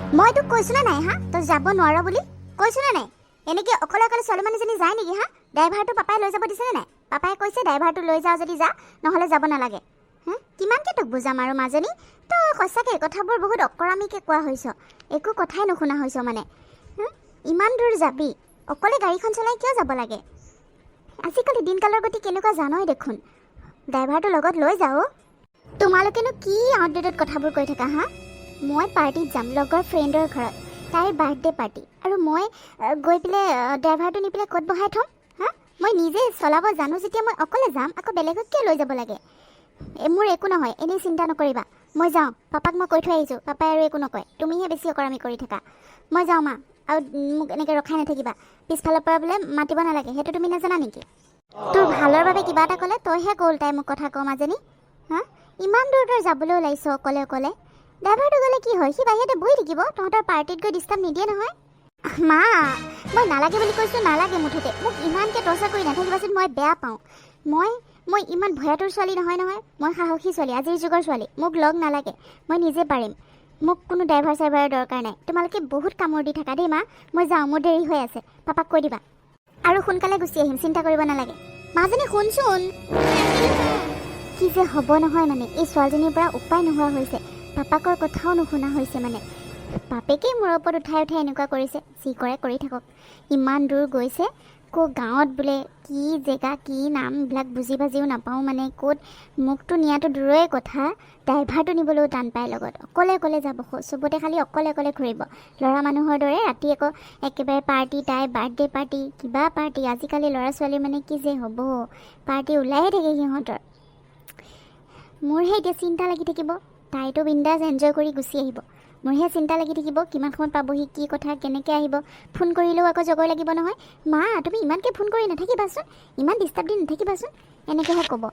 মই তোক কৈছো না নাই হা তই যাব নোৱাৰ বুলি কৈছো না নাই এনেকে অকলে অকলে ছোৱালী মানুহজনী যায় নেকি হা ড্ৰাইভাৰটো পাপাই লৈ যাব দিছে নাই পাপাই কৈছে ড্ৰাইভাৰটো লৈ যাও যদি যা নহলে যাব নালাগে হা কিমানকে তোক বুজাম আৰু মাজনী তো সঁচাকে কথাবোৰ বহুত অকৰামীকে কোৱা হৈছ একো কথাই নুশুনা হৈছ মানে ইমান দূৰ যাবি অকলে গাড়ীখন চলাই কিয় যাব লাগে আজিকালি দিনকালৰ গতি কেনেকুৱা জানই দেখোন ড্ৰাইভাৰটো লগত লৈ যাও তোমালোকেনো কি আউটডেটেড কথাবোৰ কৈ থাকা হা মই পাৰ্টিত যাম লগৰ ফ্ৰেণ্ডৰ ঘৰত তাইৰ বাৰ্থডে পাৰ্টি আৰু মই গৈ পেলাই ড্ৰাইভাৰটো নি পেলাই ক'ত বহাই থ'ম হা মই নিজে চলাব জানো যেতিয়া মই অকলে যাম আকৌ বেলেগক কিয় লৈ যাব লাগে মোৰ একো নহয় এনেই চিন্তা নকৰিবা মই যাওঁ পাপাক মই কৈ থৈ আহিছোঁ পাপাই আৰু একো নকয় তুমিহে বেছি অকৰামী কৰি থাকা মই যাওঁ মা আৰু মোক এনেকৈ ৰখাই নাথাকিবা পিছফালৰ পৰা বোলে মাতিব নালাগে সেইটো তুমি নাজানা নেকি তোৰ ভালৰ বাবে কিবা এটা ক'লে তইহে ক'ল তাই মোক কথা কওঁ মাজনী হা ইমান দূৰ দূৰ যাবলৈ ওলাইছ অকলে অকলে ড্ৰাইভাৰটো গ'লে কি হয় সি বাহিৰতে বহি থাকিব তহঁতৰ পাৰ্টিত গৈ ডিষ্টাৰ্ব নিদিয়ে নহয় মা মই নালাগে বুলি কৈছোঁ নালাগে মুঠতে মোক ইমানকৈ টৰ্চাৰ কৰি নাথাকিবাচোন মই বেয়া পাওঁ মই ইমান ভয়াতুৰ ছোৱালী নহয় মই সাহসী ছোৱালী আজিৰ যুগৰ ছোৱালী মোক লগ নালাগে মই নিজে পাৰিম মোক কোনো ড্ৰাইভাৰ চাইভাৰৰ দৰকাৰ নাই তোমালোকে বহুত কামোৰ দি থাকা দেই মা মই যাওঁ মোৰ দেৰি হৈ আছে পাপাক কৈ দিবা আৰু সোনকালে গুচি আহিম চিন্তা কৰিব নালাগে মাজনী শুনচোন কি যে হ'ব নহয় মানে এই ছোৱালীজনীৰ পৰা উপায় নোহোৱা হৈছে পাপাকৰ কথাও নুশুনা হৈছে মানে বাপেকেই মূৰৰ ওপৰত উঠাই এনেকুৱা কৰিছে যি কৰে কৰি থাকক ইমান দূৰ গৈছে ক'ত গাঁৱত বোলে কি জেগা কি নাম এইবিলাক বুজি বাজিও নাপাওঁ মানে ক'ত মোকতো নিয়াটো দূৰৰে কথা ড্ৰাইভাৰটো নিবলৈও টান পায় লগত অকলে অকলে যাব চবতে খালি অকলে অকলে ঘূৰিব ল'ৰা মানুহৰ দৰে ৰাতি আকৌ একেবাৰে পাৰ্টি তাই বাৰ্থডে পাৰ্টি কিবা পাৰ্টি আজিকালি ল'ৰা ছোৱালী মানে কি যে হ'ব পাৰ্টি ওলাইয়ে থাকে সিহঁতৰ মোৰহে এতিয়া চিন্তা লাগি থাকিব তাইতো বিন্দাছ এনজয় কৰি গুচি আহিব মোৰহে চিন্তা লাগি থাকিব কিমান সময়ত পাবহি কি কথা কেনেকৈ আহিব ফোন কৰিলেও আকৌ জগৰ লাগিব নহয় মা তুমি ইমানকৈ ফোন কৰি নাথাকিবাচোন ইমান ডিষ্টাৰ্ব দি নাথাকিবাচোন এনেকৈহে ক'ব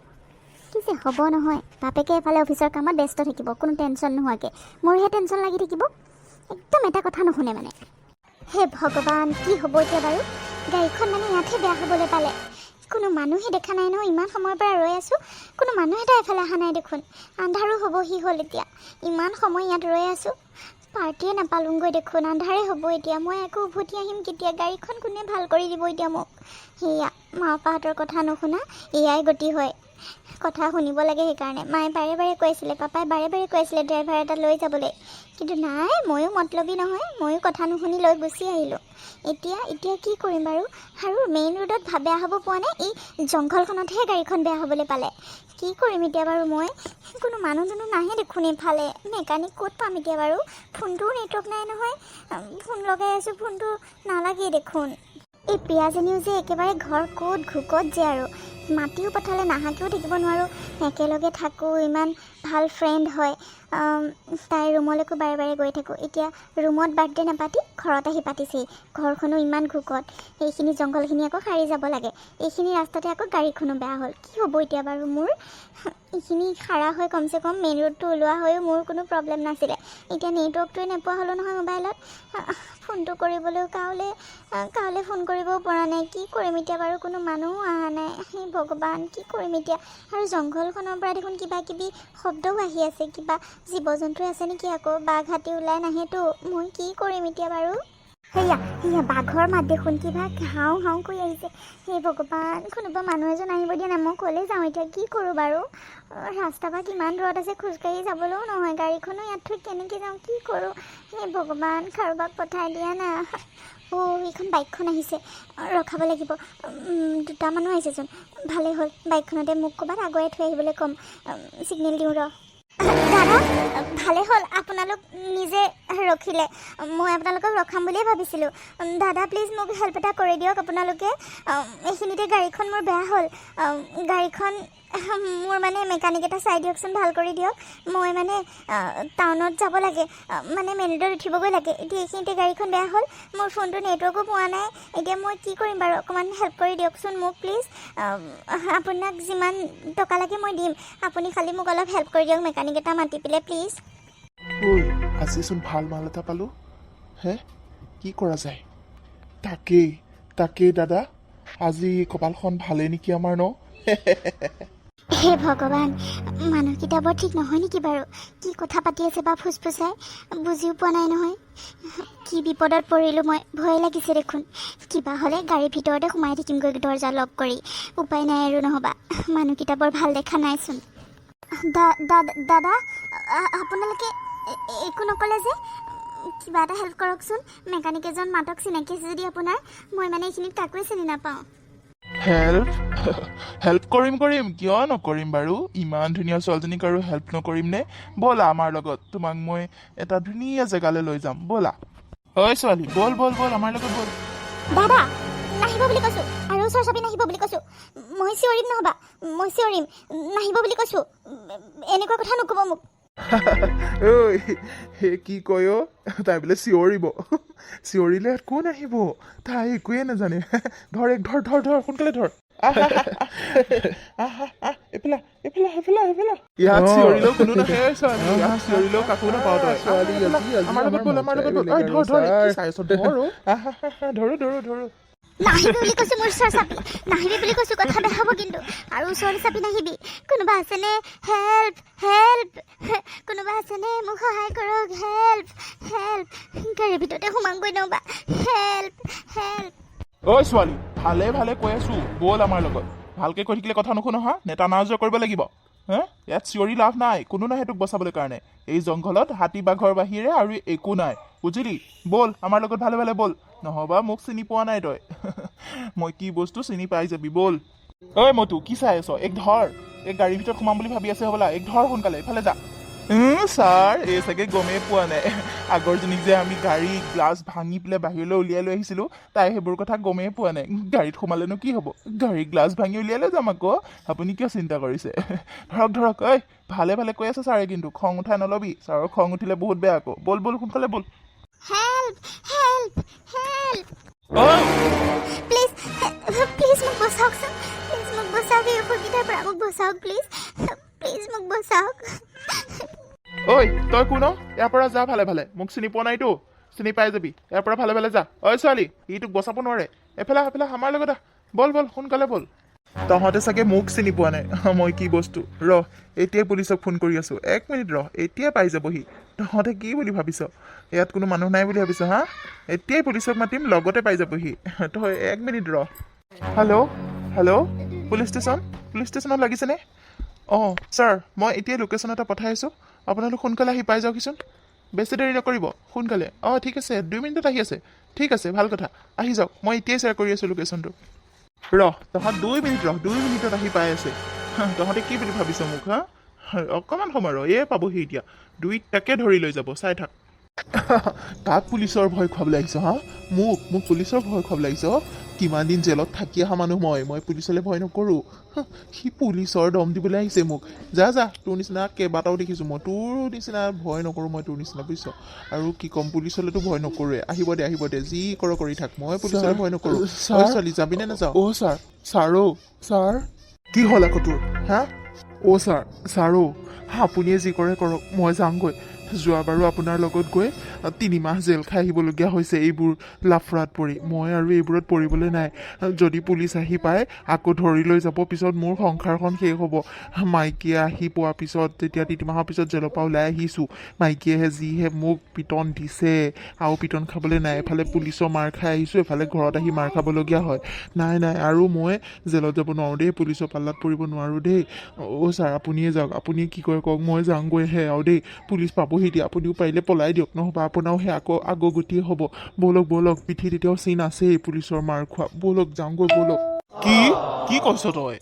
কি যে হ'ব নহয় বাপেকে এফালে অফিচৰ কামত ব্যস্ত থাকিব কোনো টেনশ্যন নোহোৱাকৈ মোৰহে টেনশ্যন লাগি থাকিব একদম এটা কথা নুশুনে মানে হে ভগৱান কি হ'ব এতিয়া বাৰু গাড়ীখন মানে ইয়াতহে বেয়া হ'বলৈ পালে কোনো মানুহে দেখা নাই নহয় ইমান সময়ৰ পৰা ৰৈ আছোঁ কোনো মানুহ এটা এফালে অহা নাই দেখোন আন্ধাৰো হ'বহি হ'ল এতিয়া ইমান সময় ইয়াত ৰৈ আছোঁ পাৰ্টিয়ে নাপালোঁগৈ দেখোন আন্ধাৰে হ'ব এতিয়া মই আকৌ উভতি আহিম কেতিয়া গাড়ীখন কোনে ভাল কৰি দিব এতিয়া মোক সেয়া মা পাপাহঁতৰ কথা নুশুনা এয়াই গতি হয় কথা শুনিব লাগে সেইকাৰণে মায়ে বাৰে বাৰে কৈ আছিলে পাপাই বাৰে বাৰে কৈ আছিলে ড্ৰাইভাৰ এটা লৈ যাবলৈ কিন্তু নাই ময়ো মতলবী নহয় ময়ো কথা নুশুনি লৈ গুচি আহিলোঁ এতিয়া কি কৰিম বাৰু আৰু মেইন ৰোডত বেয়া হ'ব পোৱা নাই এই জংঘলখনতহে গাড়ীখন বেয়া হ'বলৈ পালে কি কৰিম এতিয়া বাৰু মই কোনো মানুহ নাহে দেখোন এইফালে মেকানিক ক'ত পাম এতিয়া বাৰু ফোনটোও নেটৱৰ্ক নাই নহয় ফোন লগাই আছোঁ ফোনটো নালাগেই দেখোন এই প্ৰিয়াজনীও যে একেবাৰে ঘৰ ক'ত ঘুকত যে আৰু মাতিও পঠালে নাহাকেও থাকিব নোৱাৰোঁ একেলগে থাকোঁ ইমান ভাল ফ্ৰেণ্ড হয় তাইৰ ৰুমলৈকো বাৰে বাৰে গৈ থাকোঁ এতিয়া ৰুমত বাৰ্থডে নাপাতি ঘৰত আহি পাতিছেই ঘৰখনো ইমান ঘুকত এইখিনি জংঘলখিনি আকৌ সাৰি যাব লাগে এইখিনি ৰাস্তাতে আকৌ গাড়ীখনো বেয়া হ'ল কি হ'ব এতিয়া বাৰু মোৰ এইখিনি সাৰা হৈ কমচে কম মেইন ৰোডটো ওলোৱা হৈও মোৰ কোনো প্ৰব্লেম নাছিলে এতিয়া নেটৱৰ্কটোৱে নোপোৱা হ'লোঁ নহয় মোবাইলত ফোনটো কৰিবলৈও কাউলে ফোন কৰিবও পৰা নাই কি কৰিম এতিয়া বাৰু কোনো মানুহো অহা নাই সেই ভগৱান কি কৰিম এতিয়া আৰু জংঘলখনৰ পৰা দেখোন কিবা কিবি শব্দও আহি আছে কিবা জীৱ জন্তু আছে নেকি আকৌ বাঘ হাতী ওলাই নাহেতো মই কি কৰিম এতিয়া বাৰু সেয়া বাঘৰ মাত দেখোন কিবা হাওঁ হাওঁ কৰি আহিছে সেই ভগৱান কোনোবা মানুহ এজন আহিব দিয়া নাই মই ক'লে যাওঁ এতিয়া কি কৰোঁ বাৰু ৰাস্তা বা কিমান দূৰত আছে খোজকাঢ়ি যাবলৈও নহয় গাড়ীখনো ইয়াত থৈ কেনেকৈ যাওঁ কি কৰোঁ সেই ভগৱান কাৰোবাক পঠাই দিয়া না এইখন বাইকখন আহিছে ৰখাব লাগিব দুটা মানুহ আহিছেচোন ভালেই হ'ল বাইকখনতে মোক ক'ৰবাত আগুৱাই থৈ আহিবলৈ ক'ম ছিগনেল দিওঁ দাদা ভালে হ'ল আপোনালোক নিজে ৰখিলে মই আপোনালোকক ৰখাম বুলিয়ে ভাবিছিলোঁ দাদা প্লিজ মোক হেল্প এটা কৰি দিয়ক আপোনালোকে এইখিনিতে গাড়ীখন মোৰ বেয়া হ'ল গাড়ীখন মোৰ মানে মেকানিক এটা চাই দিয়কচোন ভাল কৰি দিয়ক মই মানে টাউনত যাব লাগে মানে মেইন ৰোডত উঠিবগৈ লাগে এতিয়া এইখিনিতে গাড়ীখন বেয়া হ'ল মোৰ ফোনটো নেটৱৰ্কো পোৱা নাই এতিয়া মই কি কৰিম বাৰু অকণমান হেল্প কৰি দিয়কচোন মোক প্লিজ আপোনাক যিমান টকা লাগে মই দিম আপুনি খালি মোক অলপ হেল্প কৰি দিয়ক মেকানিক এটা মাতি পেলাই প্লিজ আজিচোন ভাল মাল এটা পালোঁ হে কি কৰা যায় তাকেই দাদা আজি কপালখন ভালেই নেকি আমাৰ ন হে ভগৱান, মানুহকেইটা বৰ ঠিক নহয় নেকি বাৰু? কি কথা পাতি আছে বা ফুচফুচাই, বুজিও পোৱা নাই নহয়। কি বিপদত পৰিলোঁ মই, ভয় লাগিছে দেখোন। কিবা হ'লে গাড়ীৰ ভিতৰতে সোমাই থাকিমগৈ দৰ্জা লক কৰি। উপায় নাই আৰু নহ'বা, মানুহকেইটা বৰ ভাল দেখা নাইচোন। দাদা, আপোনালোকে একো নক'লে যে? কিবা এটা হেল্প কৰকচোন। মেকানিক এজন মাতক, চিনাকি আছে যদি আপোনাৰ। মই মানে এইখিনিত কাকোৱে চিনি নাপাওঁ। হেল্প কৰিম কিয় নকৰিম বাৰু? ইমান ধুনীয়া ছোৱালীজনীক আৰু হেল্প নকৰিম নে? ব'লা আমাৰ লগত, তোমাক মই এটা ধুনীয়া জেগালৈ লৈ যাম, ব'লা। ঐ ছোৱালী, ব'ল আমাৰ লগত ব'ল। দাদা, নাহিব বুলি কৈছোঁ, আৰু ওচৰ চাপি নাহিব বুলি কৈছোঁ। মই চিঞৰিম নহ'বা, মই চিঞৰিম, নাহিব বুলি কৈছোঁ। এনেকুৱা কথা নক'ব মোক। ঐ কি কয় অ'? তাই বোলে চিঞৰিব। চিঞৰিলে কোন আহিব? তাই একোৱে নাজানে। ধৰ সোনকালে ধৰ। ইয়াত চিঞৰিলেও কোনো নাহে ছোৱালী, ইয়াত চিঞৰিলেও কাকো নাপাওঁ তই। আমাৰ লগত ব'ল। ধৰ কি চাই আছ? ধৰো। নাহিবি বুলি কৈছোঁ, মোৰ ওচৰ চাপি নাহিবি বুলি কৈছোঁ। কথা বেয়া হ'ব কিন্তু, আৰু ওচৰলৈ চাপি নাহিবি। কোনোবা আছেনে? হেল্প, কোনোবা আছেনে? মোক সহায় কৰক, হেল্প। গাড়ীৰ ভিতৰতে সোমাংগৈ নহ'বা, হেল্প। ঐ ছোৱালী, ভালে কৈ আছো, ব'ল আমাৰ লগত। ভালকে কৈ থাকিলে কথা নুশুনো হা? নে টানা আজোৰা কৰিব লাগিব? হে, ইয়াত চিঞৰি লাভ নাই, কোনো নাহে তোক বচাবলৈ কাৰণে। এই জংঘলত হাতী বাঘৰ বাহিৰে আৰু একো নাই, বুজিলি? ব'ল আমাৰ লগত, ভালে ব'ল। নহবা মোক চিনি পোৱা নাই তই। মই কি বস্তু চিনি পাই যাবি, ব'ল। ঐ মটু, কি চাই আছ? এক ধৰ। এই গাড়ীৰ ভিতৰত সোমাম বুলি ভাবি আছে হ'বলা, এক ধৰ সোনকালে, এইফালে যা। ছাৰ, এই চাগে গমেই পোৱা নাই। আগৰজনীক যে আমি গাড়ী গ্লাছ ভাঙি পেলাই বাহিৰলৈ উলিয়াই লৈ আহিছিলোঁ, তাই সেইবোৰ কথা গমেই পোৱা নাই। গাড়ীত সোমালেনো কি হ'ব? গাড়ীৰ গ্লাছ ভাঙি উলিয়াই লৈ যাম আকৌ। আপুনি কিয় চিন্তা কৰিছে? ধৰক। ঐ, ভালে কৈ আছে ছাৰে, কিন্তু খং উঠাই নল'বি। ছাৰৰ খং উঠিলে বহুত বেয়া আকৌ। ব'ল সোনকালে ব'ল। হেল্প। ঐ প্লিজ মোক বচাওকচোন। প্লিজ মোক বচাওক, এই অসুবিধাৰ পৰা মোক বচাওক, প্লিজ মোক বচাওক। ঐ, তই কোন? ইয়াৰ পৰা যা ভালে। মোক চিনি পোৱা নাইতো, চিনি পাই যাবি। ইয়াৰ পৰা ভালে যা। ঐ ছোৱালী, ই তোক বচাব নোৱাৰে। এফালে আমাৰ লগত আহ। ব'ল সোনকালে ব'ল। তহঁতে চাগে মোক চিনি পোৱা নাই, মই কি বস্তু। এতিয়াই পুলিচক ফোন কৰি আছো। 1 মিনিট এতিয়াই পাই যাবহি। তহঁতে কি বুলি ভাবিছ? ইয়াত কোনো মানুহ নাই বুলি ভাবিছ হা? এতিয়াই পুলিচক মাতিম, লগতে পাই যাবহি। তই 1 মিনিট ৰ। হেল্ল', পুলিচ ষ্টেচনত লাগিছেনে? অঁ ছাৰ, মই এতিয়াই লোকেশ্যন এটা পঠাই আছোঁ। আপোনালোক সোনকালে আহি পাই যাওকহিচোন। বেছি দেৰি নকৰিব, সোনকালে। অঁ ঠিক আছে, 2 মিনিটত আহি আছে। ঠিক আছে, ভাল কথা, আহি যাওক। মই এতিয়াই শ্বেয়াৰ কৰি আছোঁ লোকেশ্যনটো। তহঁত 2 মিনিটত আহি পাই আছে। তহঁতে কি বুলি ভাবিছ মোক হা? অকণমান সময় এই পাবহি এতিয়া। দুইটাকে ধৰি লৈ যাব, চাই থাক। কাক পুলিচৰ ভয় খুৱাবলৈ আহিছ হা? মোক পুলিচৰ ভয় খুৱাবলৈ আহিছ? কিমান দিন জেলত থাকি অহা মানুহ মই পুলিচলৈ ভয় নকৰোঁ। সি পুলিচৰ দম দিবলৈ আহিছে মোক। যা তোৰ নিচিনা কেইবাটাও দেখিছোঁ মই। তোৰ নিচিনা ভয় নকৰোঁ মই, তোৰ নিচিনা বুজিছ? আৰু কি ক'ম, পুলিচলৈতো ভয় নকৰোৱে। আহিব দে, যি কৰি থাক। মই পুলিচলৈ ভয় নকৰোঁ। ছোৱালী, যাবিনে নাযাওঁ? ছাৰ কি হ'ল আকৌ তোৰ হা? ছাৰ আপুনিয়ে যি কৰে কৰক, মই যামগৈ। যোৱাবাৰো আপোনাৰ লগত গৈ 3 মাহ জেল খাই আহিবলগীয়া হৈছে এইবোৰ লাফৰাত পৰি। মই আৰু এইবোৰত পৰিবলৈ নাই। যদি পুলিচ আহি পায়, আকৌ ধৰি লৈ যাব, পিছত মোৰ সংসাৰখন শেষ হ'ব। মাইকীয়ে আহি পোৱাৰ পিছত, যেতিয়া 3 মাহৰ পিছত জেলৰ পৰা ওলাই আহিছোঁ, মাইকীয়েহে যিহে মোক পিটন দিছে। আৰু পিটন খাবলৈ নাই, এফালে পুলিচৰ মাৰ খাই আহিছোঁ, এফালে ঘৰত আহি মাৰ খাবলগীয়া হয়। নাই আৰু মই জেলত যাব নোৱাৰোঁ দেই, পুলিচৰ পাল্লাত পৰিব নোৱাৰোঁ দেই। ছাৰ, আপুনিয়ে যাওক, আপুনি কি কৰে কওক, মই যাওঁগৈহে আৰু দেই। পুলিচ পাবহি দিয়া, আপুনিও পাৰিলে পলাই দিয়ক, নহ'বা আপোনাৰো সেই আকৌ আগগতিয়ে হ'ব। ব'লক, পিঠিত এতিয়াও চিন আছেই পুলিচৰ মাৰ খোৱা। ব'লক, যাওঁগৈ ব'লক। কি কৈছ তই?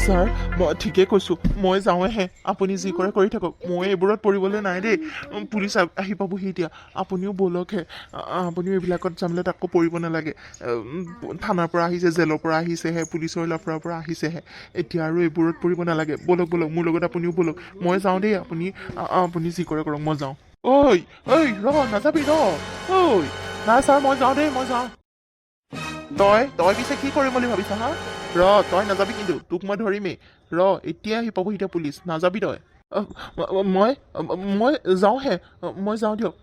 ছাৰ, মই ঠিকে কৈছোঁ, মই যাওঁহে। আপুনি যি কৰে কৰি থাকক, মই এইবোৰত পৰিবলৈ নাই দেই। পুলিচ আহি পাবহি এতিয়া, আপুনিও ব'লকহে। আপুনিও এইবিলাকত জামিলত আকৌ পৰিব নালাগে। থানাৰ পৰা আহিছে, জেলৰ পৰা আহিছেহে, পুলিচৰ লাফৰাৰ পৰা আহিছেহে। এতিয়া আৰু এইবোৰত পৰিব নালাগে। ব'লক, মোৰ লগত আপুনিও ব'লক। মই যাওঁ দেই, আপুনি যি কৰে কৰক, মই যাওঁ। নাযাবি নাই ছাৰ, মই যাওঁ দেই, মই যাওঁ। তই পিছে কি কৰিম বুলি ভাবিছ হা? তই নাযাবি কিন্তু, তোক মই ধৰিমেই। এতিয়া আহি পাবহি এতিয়া পুলিচ, নাযাবি তই। মই যাওঁহে, মই যাওঁ দিয়ক।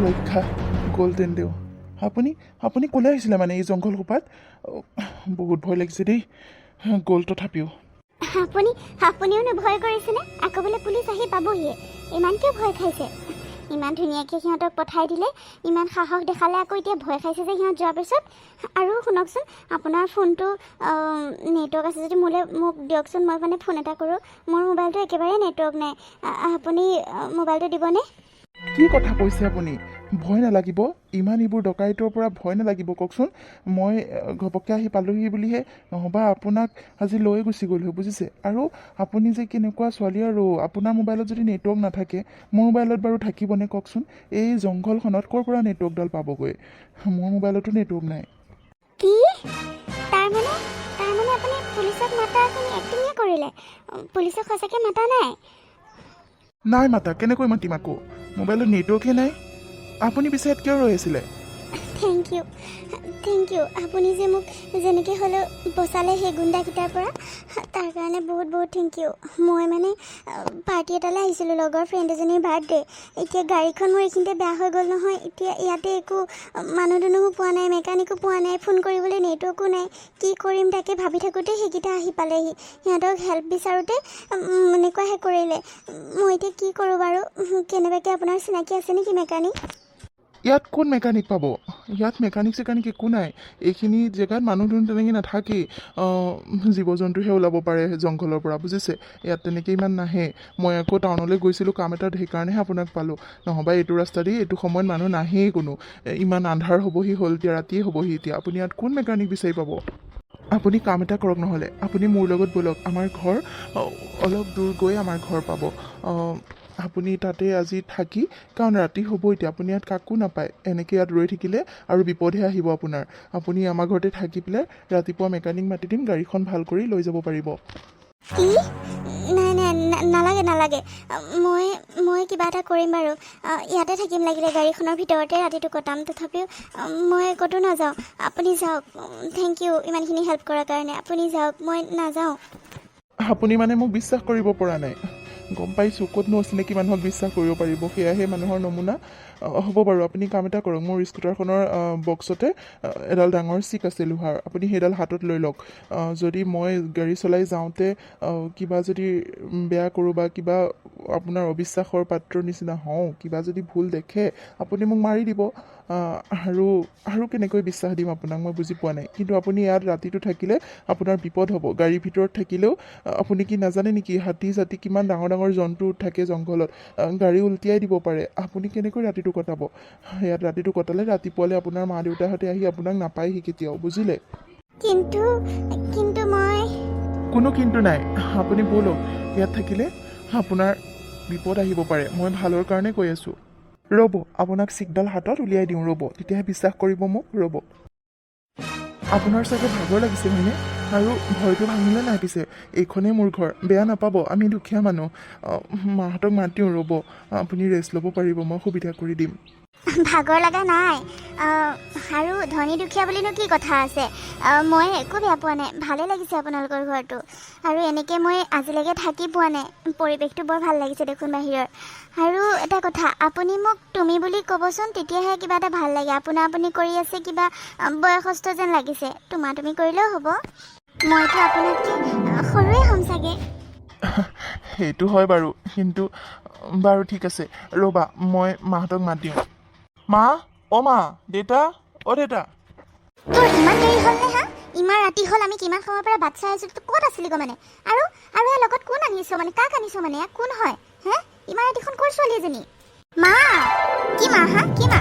ৰক্ষা গ'ল তেন্তেও। আপুনি ক'লে আহিছিলে মানে এই জংঘল সোপাত? বহুত ভয় লাগিছে দেই। গ'ল তথাপিও। আপুনিও ভয় কৰিছেনে? আকৌ বোলে পুলিচ আহি পাবহিয়ে, ইমান কিয় ভয় খাইছে? ইমান ধুনীয়াকৈ সিহঁতক পঠাই দিলে, ইমান সাহস দেখালে, আকৌ এতিয়া ভয় খাইছে যে সিহঁত যোৱাৰ পিছত। আৰু শুনকচোন, আপোনাৰ ফোনটো নেটৱৰ্ক আছে যদি মোক দিয়কচোন, মই মানে ফোন এটা কৰোঁ। মোৰ মোবাইলটো একেবাৰে নেটৱৰ্ক নাই, আপুনি মোবাইলটো দিবনে? কি কথা কৈছে আপুনি? ভয় নালাগিব, ইমান এইবোৰ ডকাইতৰ পৰা ভয় নালাগিব কওকচোন। মই ঘপককৈ আহি পালোহি বুলিহে, নহ'বা আপোনাক আজি লৈ গুচি গ'লো বুজিছে। আৰু আপুনি যে কেনেকুৱা ছোৱালী, আৰু আপোনাৰ মোবাইলত যদি নেটৱৰ্ক নাথাকে, মোৰ মোবাইলত বাৰু থাকিবনে কওকচোন? এই জংঘলখনত ক'ৰ পৰা নেটৱৰ্কডাল পাবগৈ? মোৰ মোবাইলতো নেটৱৰ্ক নাই। কি? তাৰমানে আপুনি পুলিচক মাতাখিনি এক্টিঙে কৰিলে? পুলিচক সঁচাকৈ মাতা নাই? নাই মাতা, কেনেকৈ মাতিম আকৌ? মোবাইলত নেটৱৰ্কে নাই। আপুনি পিছে ইয়াত কিয় ৰৈ আছিলে? থেংক ইউ আপুনি যে মোক যেনেকৈ হ'লেও বচালে সেই গুণ্ডাকেইটাৰ পৰা, তাৰ কাৰণে বহুত থেংক ইউ। মই মানে পাৰ্টি এটালৈ আহিছিলোঁ, লগৰ ফ্ৰেণ্ড এজনীৰ বাৰ্থডে'। এতিয়া গাড়ীখন মোৰ এইখিনিতে বেয়া হৈ গ'ল নহয়। এতিয়া ইয়াতে একো মানুহ দুনুহো পোৱা নাই, মেকানিকো পোৱা নাই, ফোন কৰিবলৈ নেটৱৰ্কো নাই। কি কৰিম তাকে ভাবি থাকোঁতে সেইকেইটা আহি পালেহি। সিহঁতক হেল্প বিচাৰোঁতে এনেকুৱাহে কৰিলে। মই এতিয়া কি কৰোঁ বাৰু? কেনেবাকৈ আপোনাৰ চিনাকি আছে নেকি মেকানিক? ইয়াত কোন মেকানিক পাব? ইয়াত মেকানিক চেকানিক একো নাই। এইখিনি জেগাত মানুহ দুনুহ তেনেকৈ নাথাকেই। জীৱ জন্তুহে ওলাব পাৰে জংঘলৰ পৰা বুজিছে। ইয়াত তেনেকৈ ইমান নাহে। মই আকৌ টাউনলৈ গৈছিলোঁ কাম এটাত, সেইকাৰণেহে আপোনাক পালোঁ। নহ'বা এইটো ৰাস্তা দি এইটো সময়ত মানুহ নাহেই কোনো। ইমান আন্ধাৰ হ'বহি হ'ল, এতিয়া ৰাতিয়ে হ'বহি। এতিয়া আপুনি ইয়াত কোন মেকানিক বিচাৰি পাব? আপুনি কাম এটা কৰক, নহ'লে আপুনি মোৰ লগত ব'লক। আমাৰ ঘৰ অলপ দূৰ গৈ আমাৰ ঘৰ পাব। আপুনি তাতে আজি থাকি, কাৰণ ৰাতি হ'ব এতিয়া, আপুনি ইয়াত কাকো নাপায়। এনেকৈ ইয়াত ৰৈ থাকিলে আৰু বিপদহে আহিব আপোনাৰ। আপুনি আমাৰ ঘৰতে থাকি পেলাই ৰাতিপুৱা মেকানিক মাতি দিম, গাড়ীখন ভাল কৰি লৈ যাব পাৰিব। কি? নাই নালাগে। মই কিবা এটা কৰিম বাৰু। ইয়াতে থাকিম, লাগিলে গাড়ীখনৰ ভিতৰতে ৰাতিটো কটাম। তথাপিও মই ক'তো নাযাওঁ। আপুনি যাওক। থেংক ইউ ইমানখিনি হেল্প কৰাৰ কাৰণে। আপুনি যাওক, মই নাযাওঁ। আপুনি মানে মোক বিশ্বাস কৰিব পৰা নাই? গম পাইছোঁ, ক'তনো অচিনাকি মানুহক বিশ্বাস কৰিব পাৰিব, সেয়াহে মানুহৰ নমুনা। হ'ব বাৰু, আপুনি কাম এটা কৰক। মোৰ স্কুটাৰখনৰ বক্সতে এডাল ডাঙৰ চিক আছে লোহাৰ, আপুনি সেইডাল হাতত লৈ লওক। যদি মই গাড়ী চলাই যাওঁতে কিবা যদি বেয়া কৰোঁ বা কিবা আপোনাৰ অবিশ্বাসৰ পাত্ৰৰ নিচিনা হওঁ, কিবা যদি ভুল দেখে, আপুনি মোক মাৰি দিব। আৰু কেনেকৈ বিশ্বাস দিম আপোনাক, মই বুজি পোৱা নাই। কিন্তু আপুনি ইয়াত ৰাতিটো থাকিলে আপোনাৰ বিপদ হ'ব। গাড়ীৰ ভিতৰত থাকিলেও আপুনি কি নাজানে নেকি, হাতী জাতি কিমান ডাঙৰ ডাঙৰ জন্তু থাকে জংঘলত, গাড়ী উলটিয়াই দিব পাৰে। আপুনি কেনেকৈ ৰাতিটো কটাব? ইয়াত ৰাতিটো কটালে ৰাতিপুৱালে আপোনাৰ মা দেউতাহঁতে আহি আপোনাক নাপায়হি কেতিয়াও, বুজিলে? কিন্তু মই কোনো কিন্তু নাই, আপুনি ব'লক। ইয়াত থাকিলে আপোনাৰ বিপদ আহিব পাৰে, মই ভালৰ কাৰণে কৈ আছোঁ। ৰ'ব, আপোনাক চিকডাল হাতত উলিয়াই দিওঁ, ৰ'ব, তেতিয়াহে বিশ্বাস কৰিব মোক। ৰ'ব। আপোনাৰ চাগে ভাগৰ লাগিছে হয়নে? আৰু ভয়টো ভাঙিলে নাই পিছে? এইখনেই মোৰ ঘৰ, বেয়া নাপাব, আমি দুখীয়া মানুহ। মাহঁতক মাত দিওঁ, ৰ'ব, আপুনি ৰেষ্ট ল'ব পাৰিব, মই সুবিধা কৰি দিম। ভাগৰ লগা নাই। আৰু ধনী দুখীয়া বুলিনো কি কথা আছে? মই একো বেয়া পোৱা নাই, ভালেই লাগিছে আপোনালোকৰ ঘৰটো। আৰু এনেকৈ মই আজিলৈকে থাকি পোৱা নাই। পৰিৱেশটো বৰ ভাল লাগিছে দেখোন বাহিৰৰ। আৰু এটা কথা, আপুনি মোক তুমি বুলি ক'বচোন, তেতিয়াহে কিবা এটা ভাল লাগে। আপুনি কৰি আছে, কিবা বয়সস্থ যেন লাগিছে। তুমি কৰিলেও হ'ব। মইতো আপোনাতকৈ সৰুৱে হ'ম চাগে। সেইটো হয় বাৰু, কিন্তু বাৰু ঠিক আছে, ৰ'বা, মই মাহঁতক মাত দিওঁ। মা, অ' মা, দেউতা, অ' দেউতা। তোৰ ইমান দেৰি হ'ল নে? ইমান ৰাতি হ'ল, আমি কিমান সময়ৰ পৰা বাট চাই আছোঁ। তোৰ ক'ত আছিলি গো মানে? আৰু ইয়াৰ লগত কোন আনিছ মানে? কাক আনিছ মানে? কোন হয়? ইমান ৰাতিখন ক'ৰ ছোৱালী এজনী? মা, কি মা? কি মা?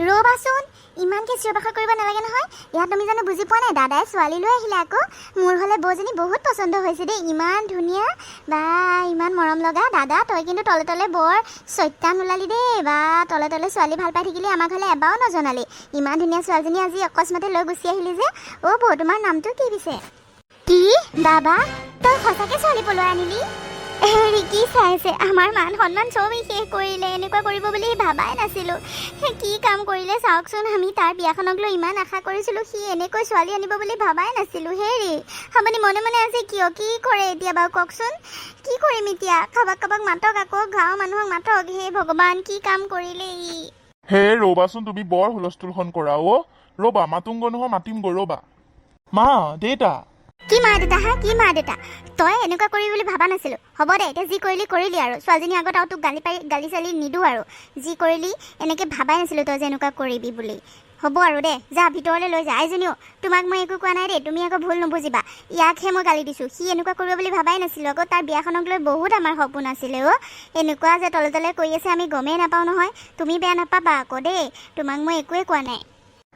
ৰ'বাচোন, ইমানকৈ চিঞৰ বাখৰ কৰিব নালাগে নহয়। ইয়াত তুমি জানো বুজি পোৱা নাই? দাদাই ছোৱালী লৈ আহিলে আকৌ। মোৰ হ'লে বৌজনী বহুত পচন্দ হৈছে দেই, ইমান ধুনীয়া বা ইমান মৰম লগা। দাদা, তই কিন্তু তলে তলে বৰ চৈতান ওলালি দেই। বা তলে তলে ছোৱালী ভাল পাই থাকিলি, আমাৰ ঘৰলৈ এবাৰো নজনালি। ইমান ধুনীয়া ছোৱালীজনী আজি অকস্মাতে লৈ গুচি আহিলি যে। অ' বৌ, তোমাৰ নামটো কি পিছে? কি বাবা, তই সঁচাকৈ ছোৱালী পলুৱাই আনিলি? হেৰি, কি চাইছে? আমাৰ মান সন্মান চবেই শেষ কৰিলে। এনেকুৱা কৰিব বুলি ভাবাই নাছিলোঁ। কি কাম কৰিলে চাওকচোন। আমি তাৰ বিয়াখনক লৈ ইমান আশা কৰিছিলোঁ, সি এনেকৈ ছোৱালী আনিব বুলি ভাবাই নাছিলোঁ। হেৰি, আপুনি মনে মনে আছে কিয়? কি কৰে এতিয়া বাৰু কওকচোন? কি কৰিম এতিয়া? কাৰোবাক মাতক, আকৌ গাঁৱৰ মানুহক মাতক। হে ভগৱান, কি কাম কৰিলে ই? হে ৰ'বাচোন, তুমি বৰ হুলস্থুলখন কৰা অ'। ৰ'বা, মাতুংগৈ নহয়, মাতিমগৈ, ৰ'বা। মা, দেউতা, কি মা দেউতা হা কি মা দেউতা তই এনেকুৱা কৰিবি বুলি ভাবা নাছিলোঁ হ'ব দে এতিয়া যি কৰিলি আৰু ছোৱালীজনী আগত আৰু তোক গালি চালি নিদিওঁ আৰু যি কৰিলি এনেকৈ ভাবাই নাছিলোঁ তই যে এনেকুৱা কৰিবি বুলি হ'ব আৰু দে যা ভিতৰলৈ লৈ যা আইজনীও তোমাক মই একো কোৱা নাই দেই তুমি আকৌ ভুল নুবুজিবা ইয়াকহে মই গালি দিছোঁ সি এনেকুৱা কৰিব বুলি ভাবাই নাছিলোঁ আকৌ তাৰ বিয়াখনক লৈ বহুত আমাৰ সপোন আছিলে অ' এনেকুৱা যে তলে তলে কৰি আছে আমি গমেই নাপাওঁ নহয় তুমি বেয়া নাপাবা আকৌ দেই তোমাক মই একোৱে কোৱা নাই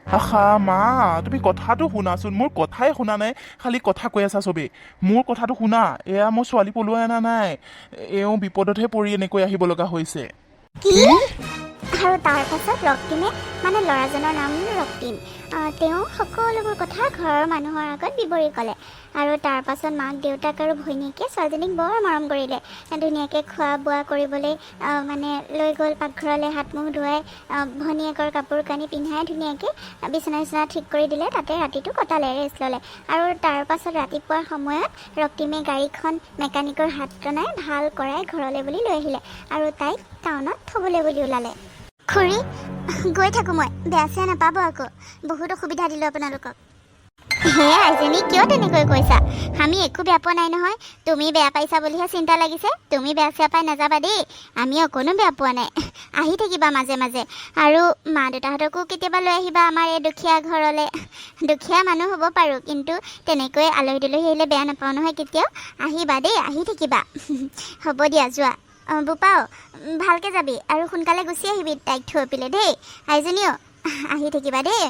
আহা মা তুমি কথাটো শুনাচোন মোৰ কথাই শুনা নাই খালি কথা কৈ আছা চবেই মোৰ কথাটো শুনা এয়া মোৰ ছোৱালী পলোৱাই অনা নাই এওঁ বিপদতহে পৰি এনেকৈ আহিব লগা হৈছে কি আৰু তাৰ পাছত ৰক্তিমে মানে ল'ৰাজনৰ নাম ৰক্তিম তেওঁ সকলোবোৰ কথা ঘৰৰ মানুহৰ আগত বিৱৰি ক'লে আৰু তাৰ পাছত মাক দেউতাক আৰু ভৈনীয়েকে ছোৱালীজনীক বৰ মৰম কৰিলে ধুনীয়াকৈ খোৱা বোৱা কৰিবলৈ মানে লৈ গ'ল পাকঘৰলৈ হাত মুখ ধুৱাই ভনীয়েকৰ কাপোৰ কানি পিন্ধাই ধুনীয়াকৈ বিচনা ঠিক কৰি দিলে তাতে ৰাতিটো কটালে ৰেষ্ট ল'লে আৰু তাৰ পাছত ৰাতিপুৱাৰ সময়ত ৰক্তিমে গাড়ীখন মেকানিকৰ হাত টনাই ভাল কৰাই ঘৰলৈ বুলি লৈ আহিলে আৰু তাইক টাউনত থ'বলৈ বুলি ওলালে খুৰী গৈ থাকোঁ মই বেয়া চেয়া নাপাব আকৌ বহুত অসুবিধা দিলোঁ আপোনালোকক হে আইজনী কিয় তেনেকৈ কৈছা আমি একো বেয়া পোৱা নাই নহয় তুমি বেয়া পাইছা বুলিহে চিন্তা লাগিছে তুমি বেয়া চেয়া পাই নাযাবা দেই আমি অকণো বেয়া পোৱা নাই আহি থাকিবা মাজে মাজে আৰু মা দেউতাহঁতকো কেতিয়াবা লৈ আহিবা আমাৰ এই দুখীয়া ঘৰলৈ দুখীয়া মানুহ হ'ব পাৰোঁ কিন্তু তেনেকৈ আলহী দুলহী আহিলে বেয়া নাপাওঁ নহয় কেতিয়াও আহিবা দেই আহি থাকিবা হ'ব দিয়া যোৱা বোপাও ভালকৈ যাবি আৰু সোনকালে গুচি আহিবি তাইক থৈ পেলাই দেই আইজনীও আহি থাকিবা দেই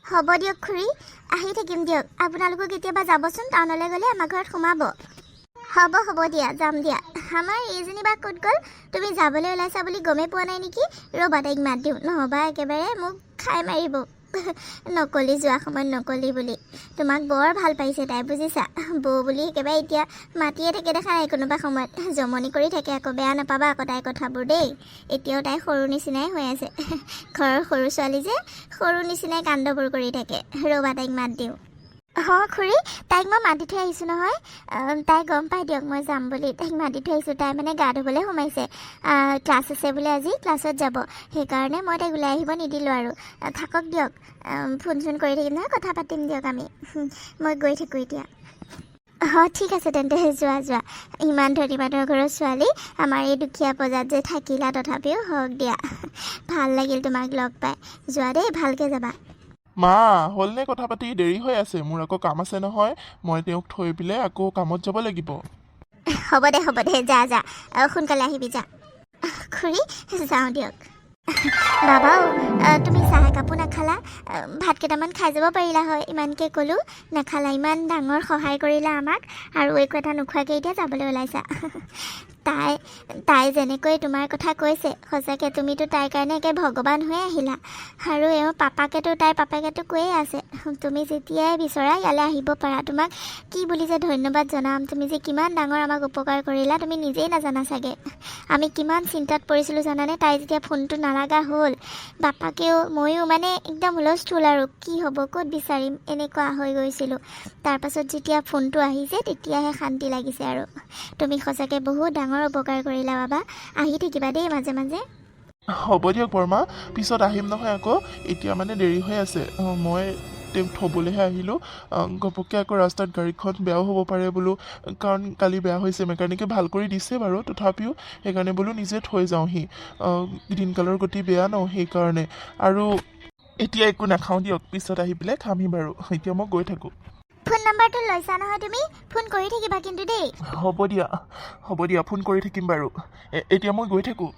হ'ব দিয়ক খুৰী আহি থাকিম দিয়ক আপোনালোকো কেতিয়াবা যাবচোন টাউনলৈ গ'লে আমাৰ ঘৰত সোমাব হ'ব দিয়া যাম দিয়া আমাৰ এইজনী বা ক'ত গ'ল তুমি যাবলৈ ওলাইছা বুলি গমেই পোৱা নাই নেকি ৰ'বা তাইক মাত দিওঁ নহ'বা একেবাৰে মোক খাই মাৰিব নকলি যোৱা সময়ত নকলি বুলি তোমাক বৰ ভাল পাইছে তাই বুজিছা বৌ বুলি একেবাৰে এতিয়া মাতিয়ে থাকে দেখা নাই কোনোবা সময়ত জমনি কৰি থাকে আকৌ বেয়া নাপাবা আকৌ তাইৰ কথাবোৰ দেই এতিয়াও তাই সৰু নিচিনাই হৈ আছে ঘৰৰ সৰু ছোৱালী যে সৰু নিচিনাই কাণ্ডবোৰ কৰি থাকে ৰ'বা তাইক মাত দিওঁ খুৰী তাইক মই মাতি থৈ আহিছোঁ নহয় তাই গম পাই দিয়ক মই যাম বুলি তাইক মাতি থৈ আহিছোঁ তাই মানে গা ধুবলৈ সোমাইছে ক্লাছ আছে বোলে আজি ক্লাছত যাব সেইকাৰণে মই তাইক ওলাই আহিব নিদিলোঁ আৰু থাকক দিয়ক ফোন চোন কৰি থাকিম নহয় কথা পাতিম দিয়ক আমি মই গৈ থাকোঁ এতিয়া ঠিক আছে তেন্তে যোৱা ইমান ধনী মানুহৰ ঘৰৰ ছোৱালী আমাৰ এই দুখীয়া বজাত যে থাকিলা তথাপিও হওক দিয়া ভাল লাগিল তোমাক লগ পাই যোৱা দেই ভালকৈ যাবা মা হ'লনে কথা পাতি দেৰি হৈ আছে মোৰ আকৌ কাম আছে নহয় মই তেওঁক থৈ পেলাই আকৌ কামত যাব লাগিব হ'ব দে যা সোনকালে আহিবি যা খুৰী যাওঁ দিয়ক বাবাও তুমি চাহ একাপো নাখালা ভাত কেইটামান খাই যাব পাৰিলা হয় ইমানকৈ ক'লোঁ নাখালা ইমান ডাঙৰ সহায় কৰিলা আমাক আৰু একো এটা নোখোৱাকৈ এতিয়া যাবলৈ ওলাইছা তাই যেনেকৈ তোমাৰ কথা কৈছে সঁচাকৈ তুমিতো তাইৰ কাৰণে একে ভগৱান হৈ আহিলা আৰু এওঁ তাইৰ পাপাকেতো কৈয়ে আছে তুমি যেতিয়াই বিচৰা ইয়ালৈ আহিব পাৰা তোমাক কি বুলি যে ধন্যবাদ জনাম তুমি যে কিমান ডাঙৰ আমাক উপকাৰ কৰিলা তুমি নিজেই নাজানা চাগে আমি কিমান চিন্তাত পৰিছিলোঁ জানানে তাই যেতিয়া ফোনটো নালাগা হ'ল বাপাকেও ময়ো মানে একদম হুলস্থুল আৰু কি হ'ব ক'ত বিচাৰিম এনেকুৱা হৈ গৈছিলোঁ তাৰপাছত যেতিয়া ফোনটো আহিছে তেতিয়াহে শান্তি লাগিছে আৰু তুমি সঁচাকৈ বহুত ডাঙৰ উপকাৰ কৰিলা বাবা আহি থাকিবা দেই মাজে মাজে হ'ব দিয়ক বৰমা পিছত আহিম নহয় আকৌ এতিয়া মানে দেৰি হৈ আছে মই তেওঁক থ'বলৈহে আহিলোঁ ঘপককৈ আকৌ ৰাস্তাত গাড়ীখন বেয়াও হ'ব পাৰে বোলো কাৰণ কালি বেয়া হৈছে মেকানিকে ভাল কৰি দিছে বাৰু তথাপিও সেইকাৰণে বোলো নিজে থৈ যাওঁহি দিনকালৰ গতি বেয়া ন সেইকাৰণে আৰু এতিয়া একো নাখাওঁ দিয়ক পিছত আহি পেলাই খামহি বাৰু এতিয়া মই গৈ থাকোঁ ফোন নম্বৰটো লৈছা নহয় তুমি ফোন কৰি থাকিবা কিন্তু দেই হ'ব দিয়া ফোন কৰি থাকিম বাৰু এতিয়া মই গৈ থাকোঁ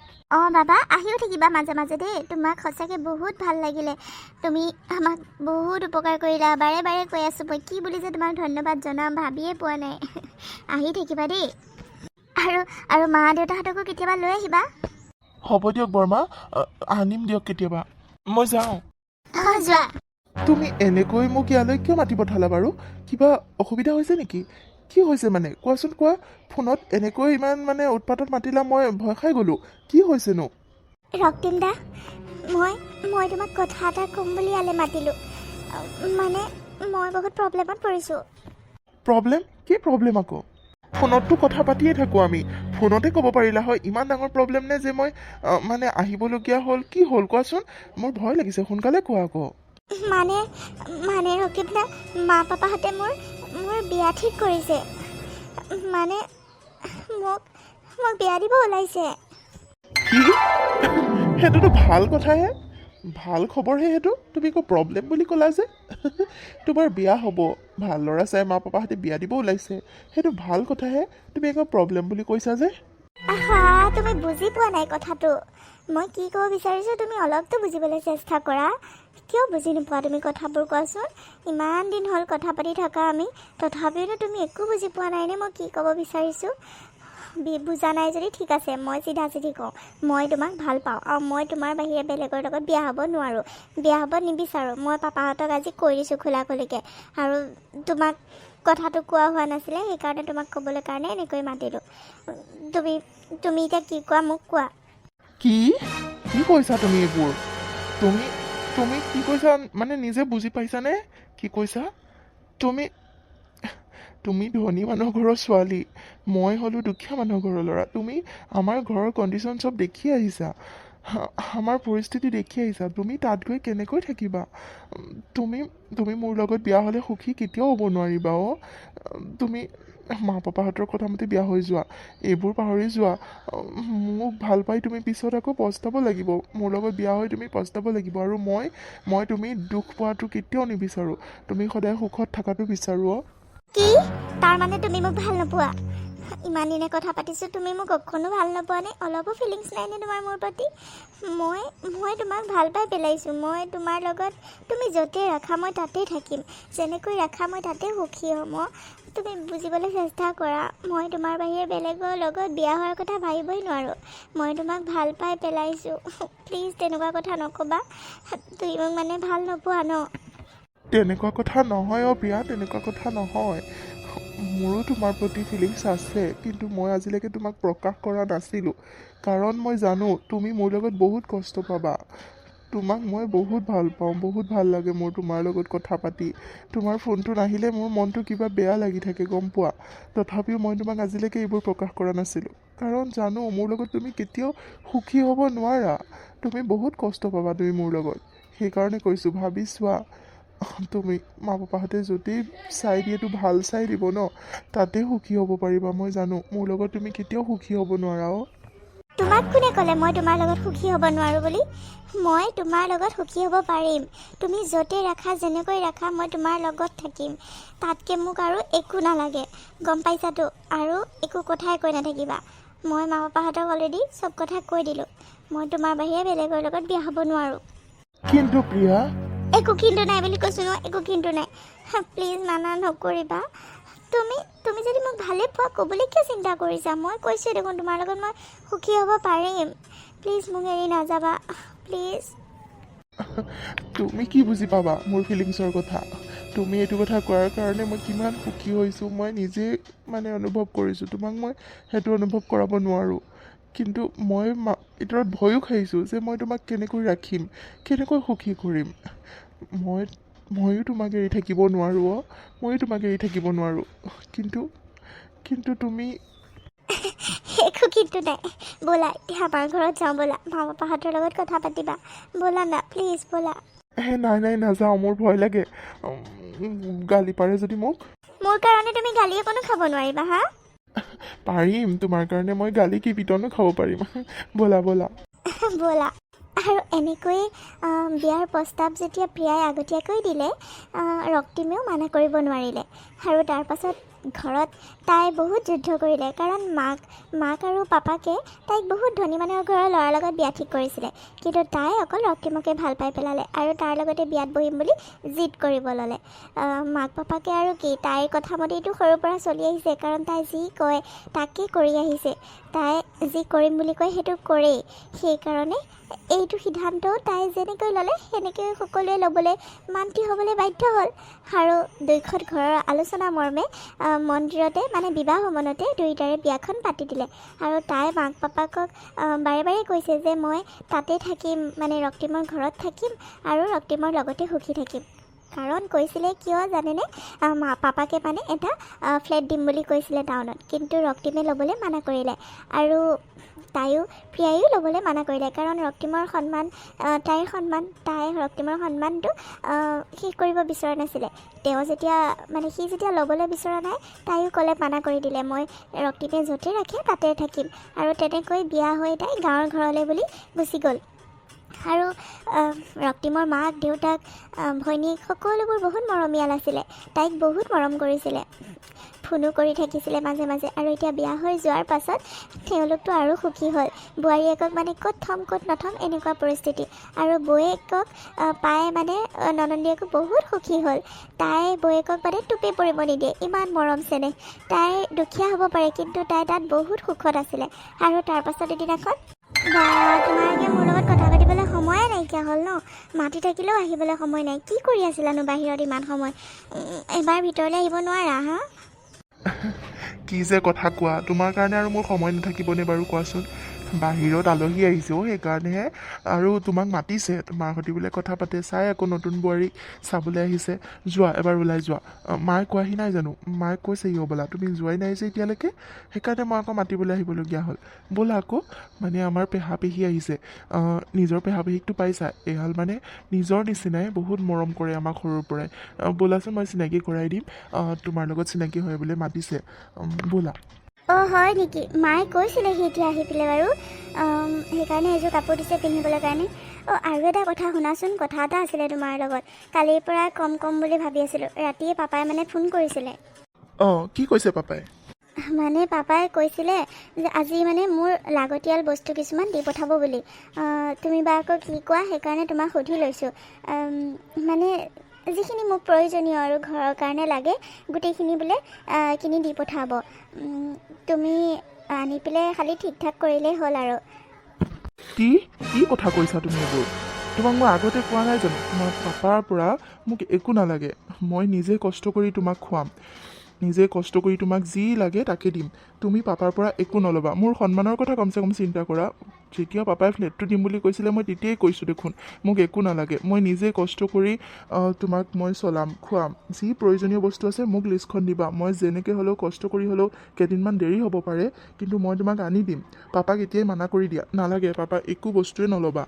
বাবা আহিও থাকিবা মাজে মাজে দেই তোমাক সঁচাকৈ বহুত ভাল লাগিলে তুমি আমাক বহুত উপকাৰ কৰিলা বাৰে বাৰে কৈ আছোঁ মই কি বুলি যে তোমাক ধন্যবাদ জনাম ভাবিয়ে পোৱা নাই আহি থাকিবা দেই আৰু মা দেউতাহঁতকো কেতিয়াবা লৈ আহিবা হ'ব দিয়ক বৰমা আনিম দিয়ক কেতিয়াবা মই যাওঁ যোৱা তুমি এনেকৈ মোক ইয়ালৈ কিয় মাতি পঠালা বাৰু কিবা অসুবিধা হৈছে নেকি কি হৈছে মানে কোৱাচোন কোৱা ফোনত এনেকৈ ইমান মানে উৎপাতত মাতিলা মই ভয় খাই গ'লোঁ কি হৈছেনো ৰক্তিম দা মই তোমাক কথা এটা ক'ম বুলি ইয়ালৈ মাতিলোঁ মানে মই বহুত প্ৰব্লেমত পৰিছোঁ প্ৰব্লেম কি প্ৰব্লেম আকৌ ফোনততো কথা পাতিয়ে থাকোঁ আমি ফোনতে ক'ব পাৰিলা হয় ইমান ডাঙৰ প্ৰব্লেম নে যে মই মানে আহিবলগীয়া হ'ল কি হ'ল কোৱাচোন মোৰ ভয় লাগিছে সোনকালে কোৱা আকৌ মানে ৰক্তিম দা মা পাপাহঁতে মোৰ বিয়া ঠিক কৰিছে মানে মোক মোক বিয়া দিব ওলাইছে কি সেইটোতো ভাল কথাহে ভাল খবৰহে সেইটো তুমি একো প্ৰব্লেম বুলি ক'লা যে তোমাৰ বিয়া হ'ব ভাল ল'ৰা চাই মা পাপাহঁতে বিয়া দিব ওলাইছে সেইটো ভাল কথাহে তুমি একো প্ৰব্লেম বুলি কৈছা যে আহা তুমি বুজি পোৱা নাই কথাটো মই কি ক'ব বিচাৰিছোঁ তুমি অলপতো বুজিবলৈ চেষ্টা কৰা কিয় বুজি নোপোৱা তুমি কথাবোৰ কোৱাচোন ইমান দিন হ'ল কথা পাতি থকা আমি তথাপিও তুমি একো বুজি পোৱা নাইনে মই কি ক'ব বিচাৰিছোঁ বুজা নাই যদি ঠিক আছে মই চিধা চিধি কওঁ মই তোমাক ভাল পাওঁ আৰু মই তোমাৰ বাহিৰে বেলেগৰ লগত বিয়া হ'ব নোৱাৰোঁ বিয়া হ'ব নিবিচাৰোঁ মই পাপাহঁতক আজি কৈ দিছোঁ খোলা খুলিকৈ আৰু তোমাক কথাটো কোৱা হোৱা নাছিলে সেইকাৰণে তোমাক ক'বলৈ কাৰণে এনেকৈ মাতিলোঁ তুমি এতিয়া কি কোৱা মোক কোৱা কি কি কৈছা তুমি এইবোৰ তুমি তুমি কি কৈছা মানে নিজে বুজি পাইছানে কি কৈছা তুমি তুমি ধনী মানুহৰ ঘৰৰ ছোৱালী মই হ'লোঁ দুখীয়া মানুহৰ ঘৰৰ ল'ৰা তুমি আমাৰ ঘৰৰ কণ্ডিশ্যন চব দেখি আহিছা আমাৰ পৰিস্থিতি দেখি আহিছা তুমি তাত গৈ কেনেকৈ থাকিবা তুমি তুমি মোৰ লগত বিয়া হ'লে সুখী কেতিয়াও হ'ব নোৱাৰিবা অ' তুমি মা পাপাহঁতৰ কথা মতে বিয়া হৈ যোৱা এইবোৰ পাহৰি যোৱা মোক ভাল পাই তুমি পিছত আকৌ পস্তাব লাগিব মোৰ লগত বিয়া হৈ তুমি পস্তাব লাগিব আৰু মই তুমি দুখ পোৱাটো কেতিয়াও নিবিচাৰোঁ তুমি সদায় সুখত থকাটো বিচাৰোঁ অ' কি তাৰমানে তুমি মোক ভাল নোপোৱা ইমান দিনে কথা পাতিছোঁ তুমি মোক অকণো ভাল নোপোৱা নে অলপো ফিলিংছ নাইনে তোমাৰ মোৰ প্ৰতি মই তোমাক ভাল পাই পেলাইছোঁ মই তোমাৰ লগত তুমি য'তেই ৰাখা মই তাতেই থাকিম যেনেকৈ ৰাখা মই তাতেই সুখী হ'ম তুমি বুজিবলৈ চেষ্টা কৰা মই তোমাৰ বাহিৰে বেলেগৰ লগত বিয়া হোৱাৰ কথা ভাবিবই নোৱাৰোঁ মই তোমাক ভাল পাই পেলাইছোঁ প্লিজ তেনেকুৱা কথা নক'বা তুমি মোক মানে ভাল নোপোৱা ন তেনেকুৱা কথা নহয় অ' প্ৰিয়া তেনেকুৱা কথা নহয় মোৰো তোমাৰ প্ৰতি ফিলিংছ আছে কিন্তু মই আজিলৈকে তোমাক প্ৰকাশ কৰা নাছিলোঁ কাৰণ মই জানো তুমি মোৰ লগত বহুত কষ্ট পাবা তোমাক মই বহুত ভাল পাওঁ বহুত ভাল লাগে মোৰ তোমাৰ লগত কথা পাতি তোমাৰ ফোনটো নাহিলে মোৰ মনটো কিবা বেয়া লাগি থাকে গম পোৱা তথাপিও মই তোমাক আজিলৈকে এইবোৰ প্ৰকাশ কৰা নাছিলোঁ কাৰণ জানো মোৰ লগত তুমি কেতিয়াও সুখী হ'ব নোৱাৰা তুমি বহুত কষ্ট পাবা তুমি মোৰ লগত সেইকাৰণে কৈছোঁ ভাবি চোৱা তুমি মা পাপাহঁতে যদি চাই দিয়েতো ভাল চাই দিব ন তাতে সুখী হ'ব পাৰিবা মই জানো মোৰ লগত তুমি কেতিয়াও সুখী হ'ব নোৱাৰা অ' তোমাক কোনে ক'লে মই তোমাৰ লগত সুখী হ'ব নোৱাৰোঁ বুলি মই তোমাৰ লগত সুখী হ'ব পাৰিম তুমি য'তে ৰাখা যেনেকৈ ৰাখা মই তোমাৰ লগত থাকিম তাতকৈ মোক আৰু একো নালাগে গম পাইছাতো আৰু একো কথাই কৈ নাথাকিবা মই মা পাপাহঁতক অলৰেডি চব কথা কৈ দিলোঁ মই তোমাৰ বাহিৰে বেলেগৰ লগত বিয়া হ'ব নোৱাৰোঁ কিন্তু প্ৰিয়া একো কিন্তু নাই বুলি কৈছোঁ ন একো কিন্তু নাই প্লিজ মানা নকৰিবা তুমি যদি মোক ভালে পোৱা ক'বলৈ কিয় চিন্তা কৰিছা মই কৈছোঁ দেখোন তোমাৰ লগত মই সুখী হ'ব পাৰিম প্লিজ মোক এৰি নাযাবা প্লিজ তুমি কি বুজি পাবা মোৰ ফিলিংছৰ কথা তুমি এইটো কথা কোৱাৰ কাৰণে মই কিমান সুখী হৈছোঁ মই নিজে মানে অনুভৱ কৰিছোঁ তোমাক মই সেইটো অনুভৱ কৰাব নোৱাৰোঁ কিন্তু মই ভিতৰত ভয়ো খাইছোঁ যে মই তোমাক কেনেকৈ ৰাখিম কেনেকৈ সুখী কৰিম ময়ো তোমাক এৰি থাকিব নোৱাৰোঁ অ' ময়ো তোমাক এৰি থাকিব নোৱাৰোঁ কিন্তু তুমি একো কিন্তু নাই ব'লা এতিয়া আমাৰ ঘৰত যাওঁ ব'লা মা পাপাহঁতৰ লগত কথা পাতিবা ব'লা না প্লিজ ব'লা নাই নাযাওঁ মোৰ ভয় লাগে গালি পাৰে যদি মোক মোৰ কাৰণে তুমি গালি অকণো খাব নোৱাৰিবা হা পাৰিম তোমাৰ কাৰণে মই গালি কি পিটনো খাব পাৰিম ব'লা ব'লা আৰু এনেকৈ বিয়াৰ প্ৰস্তাৱ যেতিয়া প্ৰিয়াই আগতীয়াকৈ দিলে ৰক্তিমেও মানা কৰিব নোৱাৰিলে আৰু তাৰ পাছত ঘৰত তাই বহুত যুদ্ধ কৰিলে কাৰণ মাক আৰু পাপাকে তাইক বহুত ধনী মানুহৰ ঘৰৰ ল'ৰাৰ লগত বিয়া ঠিক কৰিছিলে কিন্তু তাই অকল ৰক্তিমকে ভাল পাই পেলালে আৰু তাৰ লগতে বিয়াত বহিম বুলি জিদ কৰিব ল'লে মাক পাপাকে আৰু কি তাইৰ কথা মতেইতো সৰুৰ পৰা চলি আহিছে কাৰণ তাই যি কয় তাকেই কৰি আহিছে তাই যি কৰিম বুলি কয় সেইটো কৰেই সেইকাৰণে এইটো সিদ্ধান্তও তাই যেনেকৈ ল'লে সেনেকৈ সকলোৱে ল'বলৈ মান্তি হ'বলৈ বাধ্য হ'ল আৰু দুয়োখন ঘৰৰ আলোচনা মৰ্মে মন্দিৰতে মানে বিবাহ ভৱনতে দুয়োটাৰে বিয়াখন পাতি দিলে আৰু তাই মাক পাপাকক বাৰে বাৰে কৈছে যে মই তাতে থাকিম মানে ৰক্তিমৰ ঘৰত থাকিম আৰু ৰক্তিমৰ লগতে সুখী থাকিম কাৰণ কৈছিলে কিয় জানেনে মা পাপাকে মানে এটা ফ্লেট দিম বুলি কৈছিলে টাউনত কিন্তু ৰক্তিমে ল'বলৈ মানা কৰিলে আৰু প্ৰিয়াইও ল'বলৈ মানা কৰিলে, কাৰণ ৰক্তিমৰ সন্মান, তাই ৰক্তিমৰ সন্মানটো শেষ কৰিব বিচৰা নাছিলে। সি যেতিয়া ল'বলৈ বিচৰা নাই, তাইও ক'লে, মানা কৰি দিলে, মই ৰক্তিমে য'তে ৰাখে তাতে থাকিম। আৰু তেনেকৈ বিয়া হৈ তাই গাঁৱৰ ঘৰলৈ বুলি গুচি গ'ল। আৰু ৰক্তিমৰ মাক, দেউতাক, ভৈনীয়েক সকলোবোৰ বহুত মৰমীয়াল আছিলে, তাইক বহুত মৰম কৰিছিলে, ফোনো কৰি থাকিছিলে মাজে মাজে। আৰু এতিয়া বিয়া হৈ যোৱাৰ পাছত তেওঁলোকতো আৰু সুখী হ'ল। বোৱাৰীয়েকক মানে ক'ত থ'ম ক'ত নথ'ম এনেকুৱা পৰিস্থিতি। আৰু বৌয়েকক পাই মানে ননন্দীয়েকো বহুত সুখী হ'ল। তাই বৌয়েকক মানে টোপে পৰিব নিদিয়ে, ইমান মৰম চেনেহ। তাই দুখীয়া হ'ব পাৰে, কিন্তু তাই তাত বহুত সুখত আছিলে। আৰু তাৰপাছত এদিনাখন, তোমালোকে মোৰ লগত কথা পাতিবলৈ সময়ে নাইকিয়া হ'ল ন? মাতি থাকিলেও আহিবলৈ সময় নাই। কি কৰি আছিলানো বাহিৰত ইমান সময়? এবাৰ ভিতৰলৈ আহিব নোৱাৰা হা? কি যে কথা কোৱা, তোমাৰ কাৰণে আৰু মোৰ সময় নাথাকিবনে বাৰু কোৱাচোন? বাহিৰত আলহী আহিছে সেইকাৰণেহে। আৰু তোমাক মাতিছে, তোমাৰ সৈতে বোলে কথা পাতে, চাই আকৌ নতুন বোৱাৰীক চাবলৈ আহিছে। যোৱা এবাৰ ওলাই যোৱা। মায়ে কোৱাহি নাই জানো? মায়ে কৈছে হ'বলা, তুমি যোৱাই নাই যে এতিয়ালৈকে, সেইকাৰণে মই আকৌ মাতিবলৈ আহিবলগীয়া হ'ল। ব'লা আকৌ, মানে আমাৰ পেহা পেহী আহিছে। নিজৰ পেহা পেহীকটো পাইছা, এহাল মানে নিজৰ নিচিনাই, বহুত মৰম কৰে আমাক সৰুৰ পৰাই। ব'লাচোন, মই চিনাকি কৰাই দিম, তোমাৰ লগত চিনাকি হয় বোলে মাতিছে, ব'লা। হয় নেকি? মায়ে কৈছিলে সি এতিয়া আহি পেলাই বাৰু, সেইকাৰণে এযোৰ কাপোৰ দিছে পিন্ধিবলৈ কাৰণে। আৰু এটা কথা শুনাচোন, কথা এটা আছিলে তোমাৰ লগত, কালিৰ পৰা কম বুলি ভাবি আছিলোঁ। ৰাতিয়ে পাপাই মানে ফোন কৰিছিলে। কি কৈছে পাপাই? মানে পাপাই কৈছিলে যে আজি মানে মোৰ লাগতিয়াল বস্তু কিছুমান দি পঠাব বুলি। তুমি বা আকৌ কি কোৱা, সেইকাৰণে তোমাক সুধি লৈছোঁ। মানে যিখিনি মোক প্ৰয়োজনীয় আৰু ঘৰৰ কাৰণে লাগে, গোটেইখিনি বোলে কিনি দি পঠাব। তুমি আনি পেলাই খালি ঠিক ঠাক কৰিলেই হ'ল আৰু। কি কথা কৈছা তুমি এইবোৰ? তোমাক মই আগতে কোৱা নাই জানো, তোমাৰ পাপাৰ পৰা মোক একো নালাগে। মই নিজে কষ্ট কৰি তোমাক খুৱাম, নিজে কষ্ট কৰি তোমাক যি লাগে তাকে দিম। তুমি পাপাৰ পৰা একো নল'বা। মোৰ সন্মানৰ কথা কমচে কম চিন্তা কৰা। যেতিয়া পাপাই ফ্লেটটো দিম বুলি কৈছিলে, মই তেতিয়াই কৈছোঁ দেখোন, মোক একো নালাগে। মই নিজে কষ্ট কৰি তোমাক মই চলাম, খুৱাম। যি প্ৰয়োজনীয় বস্তু আছে মোক লিষ্টখন দিবা। মই যেনেকৈ হ'লেও কষ্ট কৰি হ'লেও, কেইদিনমান দেৰি হ'ব পাৰে, কিন্তু মই তোমাক আনি দিম। পাপাক এতিয়াই মানা কৰি দিয়া, নালাগে পাপা একো বস্তুৱে নল'বা।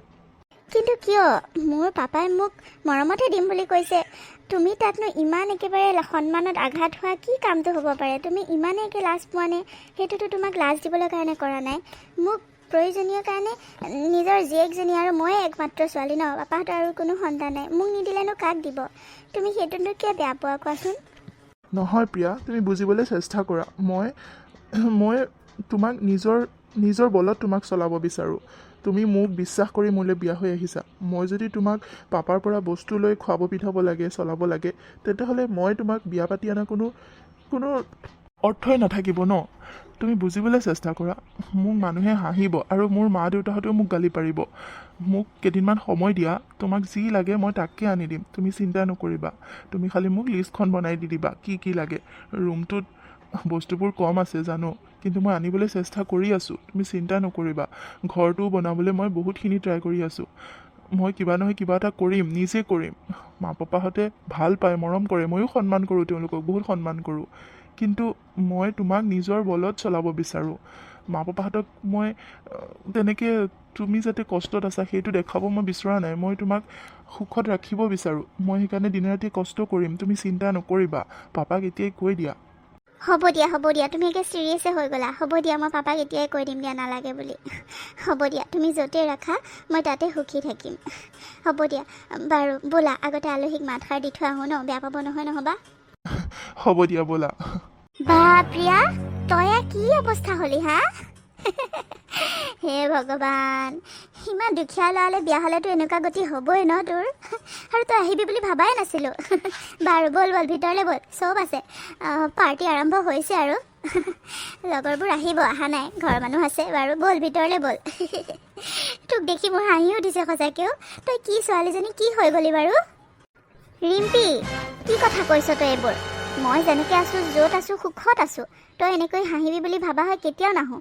কিন্তু কিয়? মোৰ পাপাই মোক মৰমতে দিম বুলি কৈছে। তুমি তাতনো ইমান একেবাৰে সন্মানত আঘাত হোৱা কি কামটো হ'ব পাৰে? তুমি ইমানেই একে লাজ পোৱা নে? সেইটোতো তোমাক লাজ দিবলৈ কাৰণে কৰা নাই। মোক প্ৰয়োজনীয় কাৰণে নিজৰ জীয়েকজনী, আৰু ময়ে একমাত্ৰ ছোৱালী ন, পাপাহঁতৰ আৰু কোনো সন্তান নাই। মোক নিদিলেনো কাক দিব? তুমি সেইটোনো কিয় বেয়া পোৱা কোৱাচোন? নহয় প্ৰিয়া, তুমি বুজিবলৈ চেষ্টা কৰা। মই তোমাক নিজৰ বলত তোমাক চলাব বিচাৰোঁ। তুমি মোক বিশ্বাস কৰি মোলৈ বিয়া হৈ আহিছা। মই যদি তোমাক পাপাৰ পৰা বস্তু লৈ খুৱাব পিন্ধাব লাগে, চলাব লাগে, তেতিয়াহ'লে মই তোমাক বিয়া পাতি অনা কোনো অৰ্থই নাথাকিব ন। তুমি বুজিবলৈ চেষ্টা কৰা। মোক মানুহে হাঁহিব, আৰু মোৰ মা দেউতাহঁতেও মোক গালি পাৰিব। মোক কেইদিনমান সময় দিয়া, তোমাক যি লাগে মই তাকে আনি দিম। তুমি চিন্তা নকৰিবা। তুমি খালি মোক লিষ্টখন বনাই দি দিবা, কি লাগে। ৰুমটোত বস্তুবোৰ কম আছে জানো, কিন্তু মই আনিবলৈ চেষ্টা কৰি আছোঁ। তুমি চিন্তা নকৰিবা। ঘৰটো বনাবলৈ মই বহুতখিনি ট্ৰাই কৰি আছোঁ। মই কিবা নহয় কিবা এটা কৰিম, নিজে কৰিম। মা পাপাহঁতে ভাল পায়, মৰম কৰে, ময়ো সন্মান কৰোঁ তেওঁলোকক, বহুত সন্মান কৰোঁ। কিন্তু মই তোমাক নিজৰ বলত চলাব বিচাৰোঁ। মা পাপাহঁতক মই তেনেকৈ তুমি যাতে কষ্টত আছা সেইটো দেখাব মই বিচৰা নাই। মই তোমাক সুখত ৰাখিব বিচাৰোঁ। মই সেইকাৰণে দিনে ৰাতি কষ্ট কৰিম। তুমি চিন্তা নকৰিবা। পাপাক এতিয়াই কৈ দিয়া। হ'ব দিয়া, তুমি একে চিৰিয়াছে হৈ গ'লা। হ'ব দিয়া, মই পাপাক এতিয়াই কৈ দিম দিয়া নালাগে বুলি। হ'ব দিয়া, তুমি য'তে ৰাখা মই তাতে সুখী থাকিম। হ'ব দিয়া বাৰু, ব'লা আগতে আলহীক মাতষাৰ দি থৈ আহোঁ ন, বেয়া পাব নহয় নহ'বা। হ'ব দিয়া, ব'লা। বা প্ৰিয়া, তই কি অৱস্থা হ'লি হা? হে ভগৱান, ইমান দুখীয়া ল'ৰালৈ বিয়া হ'লেতো এনেকুৱা গতি হ'বই ন তোৰ? আৰু তই আহিবি বুলি ভাবাই নাছিলোঁ। বাৰু ব'ল ভিতৰলৈ ব'ল, চব আছে। পাৰ্টি আৰম্ভ হৈছে আৰু। লগৰবোৰ আহিব, অহা নাই, ঘৰৰ মানুহ আছে। বাৰু ব'ল ভিতৰলৈ ব'ল। তোক দেখি মোৰ হাঁহি উঠিছে সঁচাকৈও। তই কি ছোৱালীজনী কি হৈ গ'লি বাৰু? ৰিম্পী, কি কথা কৈছ তই এইবোৰ? মই যেনেকৈ আছোঁ, য'ত আছোঁ, সুখত আছোঁ। তই এনেকৈ হাঁহিবি বুলি ভাবা হয় কেতিয়াও নাহোঁ।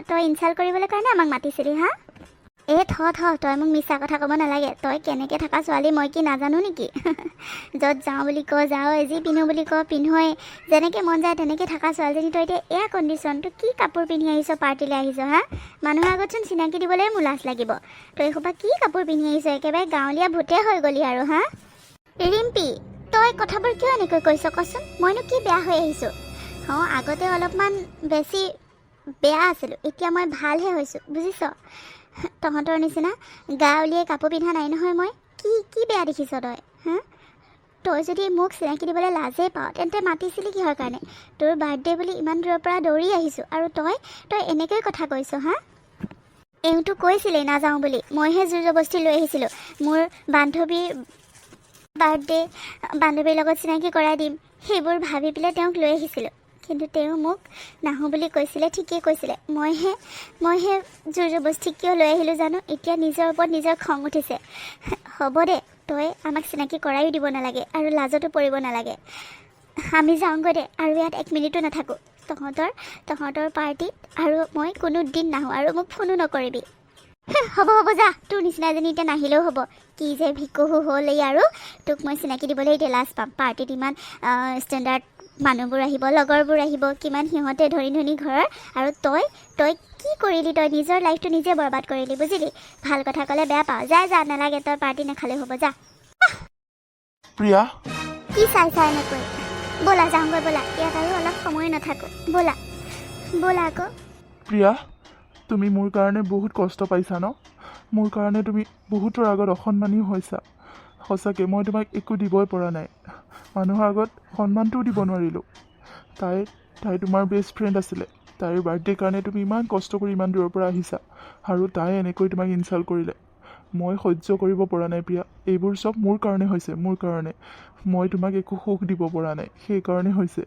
তই ইনচাল্ট কৰিবলৈ কাৰণে আমাক মাতিছিলি হা? তই মোক মিছা কথা ক'ব নালাগে। তই কেনেকৈ থকা ছোৱালী মই কি নাজানো নেকি? য'ত যাওঁ বুলি কওঁ যাওঁ, যি পিন্ধো বুলি কওঁ পিন্ধোৱেই, যেনেকৈ মন যায় তেনেকৈ থকা ছোৱালীজনী। তই এতিয়া এয়া কণ্ডিশ্যন, তই কি কাপোৰ পিন্ধি আহিছ পাৰ্টিলৈ আহিছ হা? মানুহৰ আগতচোন চিনাকি দিবলৈ মোৰ লাজ লাগিব। তই এসোপা কি কাপোৰ পিন্ধি আহিছ? একেবাৰে গাঁৱলীয়া ভূতে হৈ গ'লি আৰু হা? ৰিম্পী, তই কথাবোৰ কিয় এনেকৈ কৈছ কচোন? মইনো কি বেয়া হৈ আহিছোঁ? আগতে অলপমান বেছি বেয়া আছিলোঁ, এতিয়া মই ভালহে হৈছোঁ, বুজিছ? তহঁতৰ নিচিনা গাঁৱলীয়া কাপোৰ পিন্ধা নাই নহয় মই। কি বেয়া দেখিছ তই হা? তই যদি মোক চিনাকি দিবলৈ লাজেই পাওঁ তেন্তে মাতিছিলি কিহৰ কাৰণে? তোৰ বাৰ্থডে বুলি ইমান দূৰৰ পৰা দৌৰি আহিছোঁ আৰু তই এনেকৈ কথা কৈছ হা? এওঁতো কৈছিলেই নাযাওঁ বুলি, মইহে জোৰ জবস্তি লৈ আহিছিলোঁ। মোৰ বান্ধৱীৰ বাৰ্থডে, বান্ধৱীৰ লগত চিনাকি কৰাই দিম সেইবোৰ ভাবি পেলাই তেওঁক লৈ আহিছিলোঁ। কিন্তু তেওঁ মোক নাহোঁ বুলি কৈছিলে, ঠিকেই কৈছিলে। মইহে জোৰ জবস্তি কিয় লৈ আহিলোঁ জানো? এতিয়া নিজৰ ওপৰত নিজৰ খং উঠিছে। হ'ব দে, তই আমাক চিনাকি কৰায়ো দিব নালাগে আৰু লাজতো পৰিব নালাগে। আমি যাওঁগৈ দে, আৰু ইয়াত 1 মিনিটো নাথাকোঁ। তহঁতৰ পাৰ্টিত আৰু মই কোনো দিন নাহোঁ, আৰু মোক ফোনো নকৰিবি। হ'ব যা, তোৰ নিচিনা এজনী এতিয়া নাহিলেও হ'ব। কি যে ভিকহু হ'ল এই, আৰু তোক মই চিনাকি দিবলৈ এতিয়া লাজ পাম। পাৰ্টিত ইমান ষ্টেণ্ডাৰ্ড মানুহবোৰ আহিব, লগৰবোৰ আহিব, কিমান সিহঁতে ধনী ধনী ঘৰৰ, আৰু তই কি কৰিলি? তই নিজৰ লাইফটো নিজে বৰবাদ কৰিলি, বুজিলি? ভাল কথা ক'লে বেয়া পাওঁ। যা নালাগে, তই পাৰ্টি নাখালেও হ'ব, যা। প্ৰিয়া, কি চাই এনেকৈ? ব'লা যাওঁগৈ, ব'লা। ইয়াত আৰু অলপ সময় নাথাকোঁ, ব'লা আকৌ। প্ৰিয়া, তুমি মোৰ কাৰণে বহুত কষ্ট পাইছা ন? মোৰ কাৰণে তুমি বহুতৰ আগত অসন্মানী হৈছা। সঁচাকৈ মই তোমাক একো দিবই পৰা নাই। মানুহৰ আগত সন্মানটোও দিব নোৱাৰিলোঁ। তাই তোমাৰ বেষ্ট ফ্ৰেণ্ড আছিলে। তাইৰ বাৰ্থডেৰ কাৰণে তুমি ইমান কষ্ট কৰি ইমান দূৰৰ পৰা আহিছা, আৰু তাই এনেকৈ তোমাক ইনচাল্ট কৰিলে। মই সহ্য কৰিব পৰা নাই প্ৰিয়া। এইবোৰ চব মোৰ কাৰণে হৈছে, মোৰ কাৰণে। মই তোমাক একো সুখ দিব পৰা নাই, সেইকাৰণে হৈছে।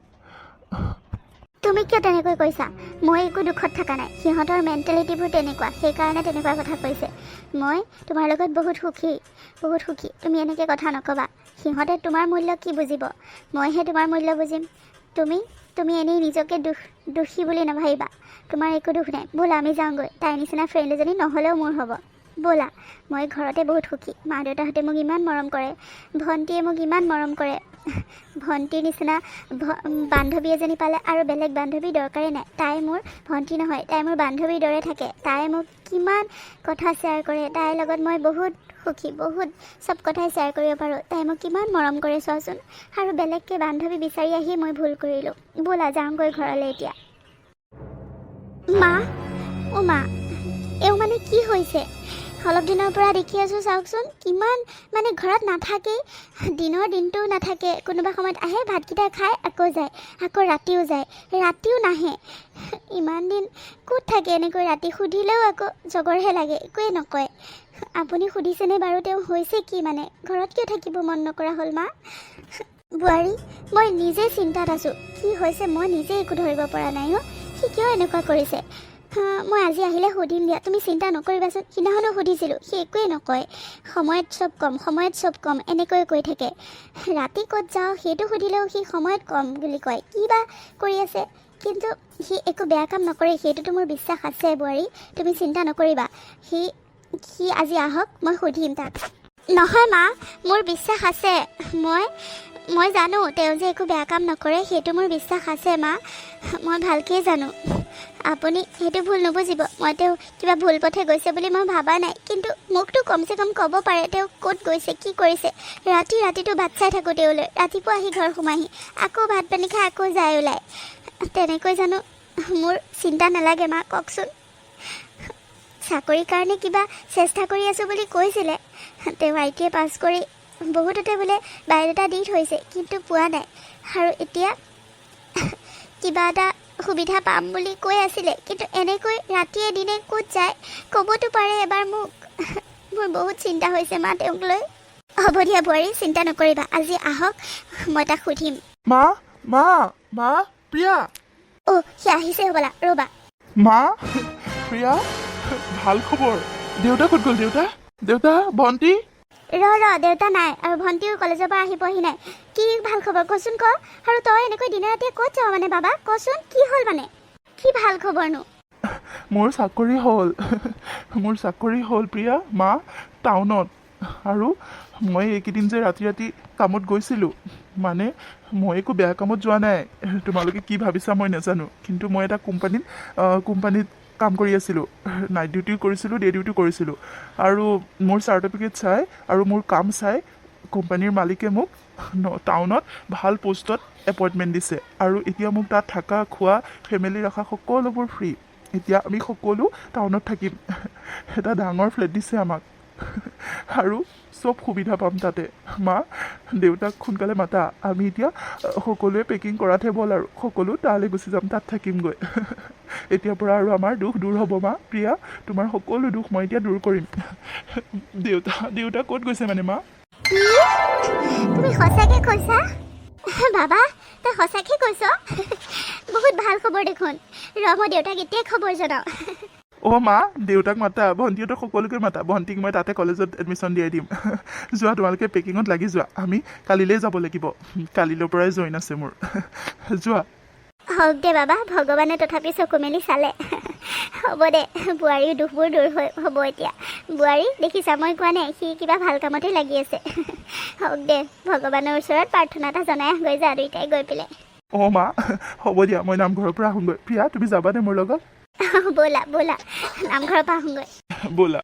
তুমি কিয় তেনেকৈ কৈছা? মই একো দুখত থকা নাই। সিহঁতৰ মেণ্টেলিটিবোৰ তেনেকুৱা, সেইকাৰণে তেনেকুৱা কথা কৈছে। মই তোমাৰ লগত বহুত সুখী। তুমি এনেকৈ কথা নক'বা। সিহঁতে তোমাৰ মূল্য কি বুজিব? মইহে তোমাৰ মূল্য বুজিম। তুমি এনেই নিজকে দোষী বুলি নাভাবিবা। তোমাৰ একো দুখ নাই। ব'লা আমি যাওঁগৈ। তাইৰ নিচিনা ফ্ৰেণ্ড এজনী নহ'লেও মোৰ হ'ব। ব'লা। মই ঘৰতে বহুত সুখী। মা দেউতাহঁতে মোক ইমান মৰম কৰে, ভণ্টীয়ে মোক ইমান মৰম কৰে। ভণ্টীৰ নিচিনা বান্ধৱী এজনী পালে আৰু বেলেগ বান্ধৱীৰ দৰকাৰেই নাই। তাই মোৰ ভণ্টী নহয়, তাই মোৰ বান্ধৱীৰ দৰে থাকে। তাই মোক কিমান কথা শ্বেয়াৰ কৰে। তাইৰ লগত মই বহুত সুখী, বহুত চব কথাই শ্বেয়াৰ কৰিব পাৰোঁ। তাই মোক কিমান মৰম কৰে চোৱাচোন। আৰু বেলেগকৈ বান্ধৱী বিচাৰি আহি মই ভুল কৰিলোঁ। ব'লা যাওঁগৈ ঘৰলৈ এতিয়া। মা, মা, এওঁ মানে কি হৈছে? অলপ দিনৰ পৰা দেখি আছোঁ চাওকচোন, কিমান মানে ঘৰত নাথাকেই। দিনৰ দিনটোও নাথাকে, কোনোবা সময়ত আহে, ভাতকেইটা খায়, আকৌ যায়, আকৌ ৰাতিও যায়, ৰাতিও নাহে। ইমান দিন ক'ত থাকে এনেকৈ? ৰাতি সুধিলেও আকৌ জগৰহে লাগে, একোৱেই নকয়। আপুনি সুধিছেনে বাৰু তেওঁ হৈছে কি? মানে ঘৰত কিয় থাকিব মন নকৰা হ'ল মা? বোৱাৰী, মই নিজে চিন্তাত আছোঁ। কি হৈছে মই নিজে একো ধৰিব পৰা নাই। সি কিয় এনেকুৱা কৰিছে? মই আজি আহিলে সুধিম দিয়া, তুমি চিন্তা নকৰিবাচোন। সিদিনাখনো সুধিছিলোঁ, সি একোৱেই নকয়। সময়ত চব কম এনেকৈ কৈ থাকে। ৰাতি ক'ত যাওঁ সেইটো সুধিলেও সি সময়ত কম বুলি কয়। কি বা কৰি আছে? কিন্তু সি একো বেয়া কাম নকৰে, সেইটোতো মোৰ বিশ্বাস আছে বোৱাৰী, তুমি চিন্তা নকৰিবা। সি আজি আহক, মই সুধিম তাক। নহয় মা, মোৰ বিশ্বাস আছে। মই জানো তেওঁ যে একো বেয়া কাম নকৰে, সেইটো মোৰ বিশ্বাস আছে মা। মই ভালকৈয়ে জানো। আপুনি সেইটো ভুল নুবুজিব। মই তেওঁ কিবা ভুল পথে গৈছে বুলি মই ভাবা নাই। কিন্তু মোকতো কমচে কম ক'ব পাৰে তেওঁ ক'ত গৈছে, কি কৰিছে। ৰাতিটো ভাত চাই থাকোঁ তেওঁলৈ। ৰাতিপুৱা আহি ঘৰ সোমাহি, আকৌ ভাত পানী খাই আকৌ যায় ওলাই। তেনেকৈ জানো মোৰ চিন্তা নালাগে মা, কওকচোন? চাকৰিৰ কাৰণে কিবা চেষ্টা কৰি আছোঁ বুলি কৈছিলে। তেওঁ ITI পাছ কৰি বহুততে বোলে বায়'ডাটা দি থৈছে, কিন্তু পোৱা নাই। আৰু এতিয়া কিবা এটা সুবিধা পাম বুলি কৈ আছিলে, কিন্তু এনেকৈ ৰাতিয়ে দিনে ক'ত যায় ক'বতো পাৰে এবাৰ মোক। মোৰ বহুত চিন্তা হৈছে মা তেওঁক লৈ। হ'ব দিয়া বোৱাৰী, চিন্তা নকৰিবা। আজি আহক, মই তাক সুধিম। মা, প্ৰিয়া। সি আহিছে হ'বলা, ৰ'বা। মা, প্ৰিয়া, ভাল খবৰ। দেউতা ক'ত গ'ল? দেউতা, ভণ্টি? দেউতা নাই, আৰু ভণ্টিও কলেজৰ পৰা আহি পোৱাহি নাই। কি ভাল খবৰ কচোন ক? আৰু তই এনেকৈ দিনে ৰাতিয়ে ক'ত যাৱ মানে বাবা? কচোন কি হ'ল মানে? কি ভাল খবৰনো? মোৰ চাকৰি হ'ল মোৰ চাকৰি হ'ল প্ৰিয়া মা টাউনত আৰু মই এইকেইদিন যে ৰাতি ৰাতি কামত গৈছিলোঁ মানে মই একো বেয়া কামত যোৱা নাই তোমালোকে কি ভাবিছা মই নাজানো কিন্তু মই এটা কোম্পানীত কাম কৰি আছিলোঁ নাইট ডিউটিও কৰিছিলোঁ ডে ডিউটিও কৰিছিলোঁ আৰু মোৰ চাৰ্টিফিকেট চাই আৰু মোৰ কাম চাই কোম্পানীৰ মালিকে মোক টাউনত ভাল পোষ্টত এপইণ্টমেণ্ট দিছে আৰু এতিয়া মোক তাত থকা খোৱা ফেমিলি ৰখা সকলোবোৰ ফ্ৰী এতিয়া আমি সকলো টাউনত থাকিম এটা ডাঙৰ ফ্লেট দিছে আমাক আৰু চব সুবিধা পাম তাতে মা দেউতাক সোনকালে মাতা আমি এতিয়া সকলোৱে পেকিং কৰাতহে ব'ল আৰু সকলো তালৈ গুচি যাম তাত থাকিমগৈ এতিয়াৰ পৰা আৰু আমাৰ দুখ দূৰ হ'ব মা প্ৰিয়া তোমাৰ সকলো দুখ মই এতিয়া দূৰ কৰিম দেউতা ক'ত গৈছে মানে মা কি তুমি সঁচাকৈ কৈছা বাবা তই সঁচাকৈ কৈছ বহুত ভাল খবৰ দেখোন ৰ মই দেউতাক এতিয়াই খবৰ জনাওঁ অ' মা দেউতাক মাতা ভণ্টিহঁতক সকলোকে মাতা ভণ্টিক মই তাতে কলেজত এডমিশ্যন দিয়াই দিম যোৱা তোমালোকে পেকিঙত লাগি যোৱা আমি কালিলৈ যাব লাগিব কালিলৈৰ পৰাই জইন আছে মোৰ যোৱা হওক দে বাবা ভগৱানে তথাপি চকু মেলি চালে হ'ব দে বোৱাৰীৰ দুখবোৰ দূৰ হ'ব এতিয়া বোৱাৰী দেখিছা মই কোৱা নাই সি কিবা ভাল কামতে লাগি আছে হওক দে ভগৱানৰ ওচৰত প্ৰাৰ্থনা এটা জনাই আহগৈ যা দুইটাই গৈ পেলাই অঁ মা হ'ব দিয়া মই নামঘৰৰ পৰা আহোঁগৈ প্ৰিয়া তুমি যাবানে মোৰ লগত ব'লা নামঘৰৰ পৰা আহোঁগৈ ব'লা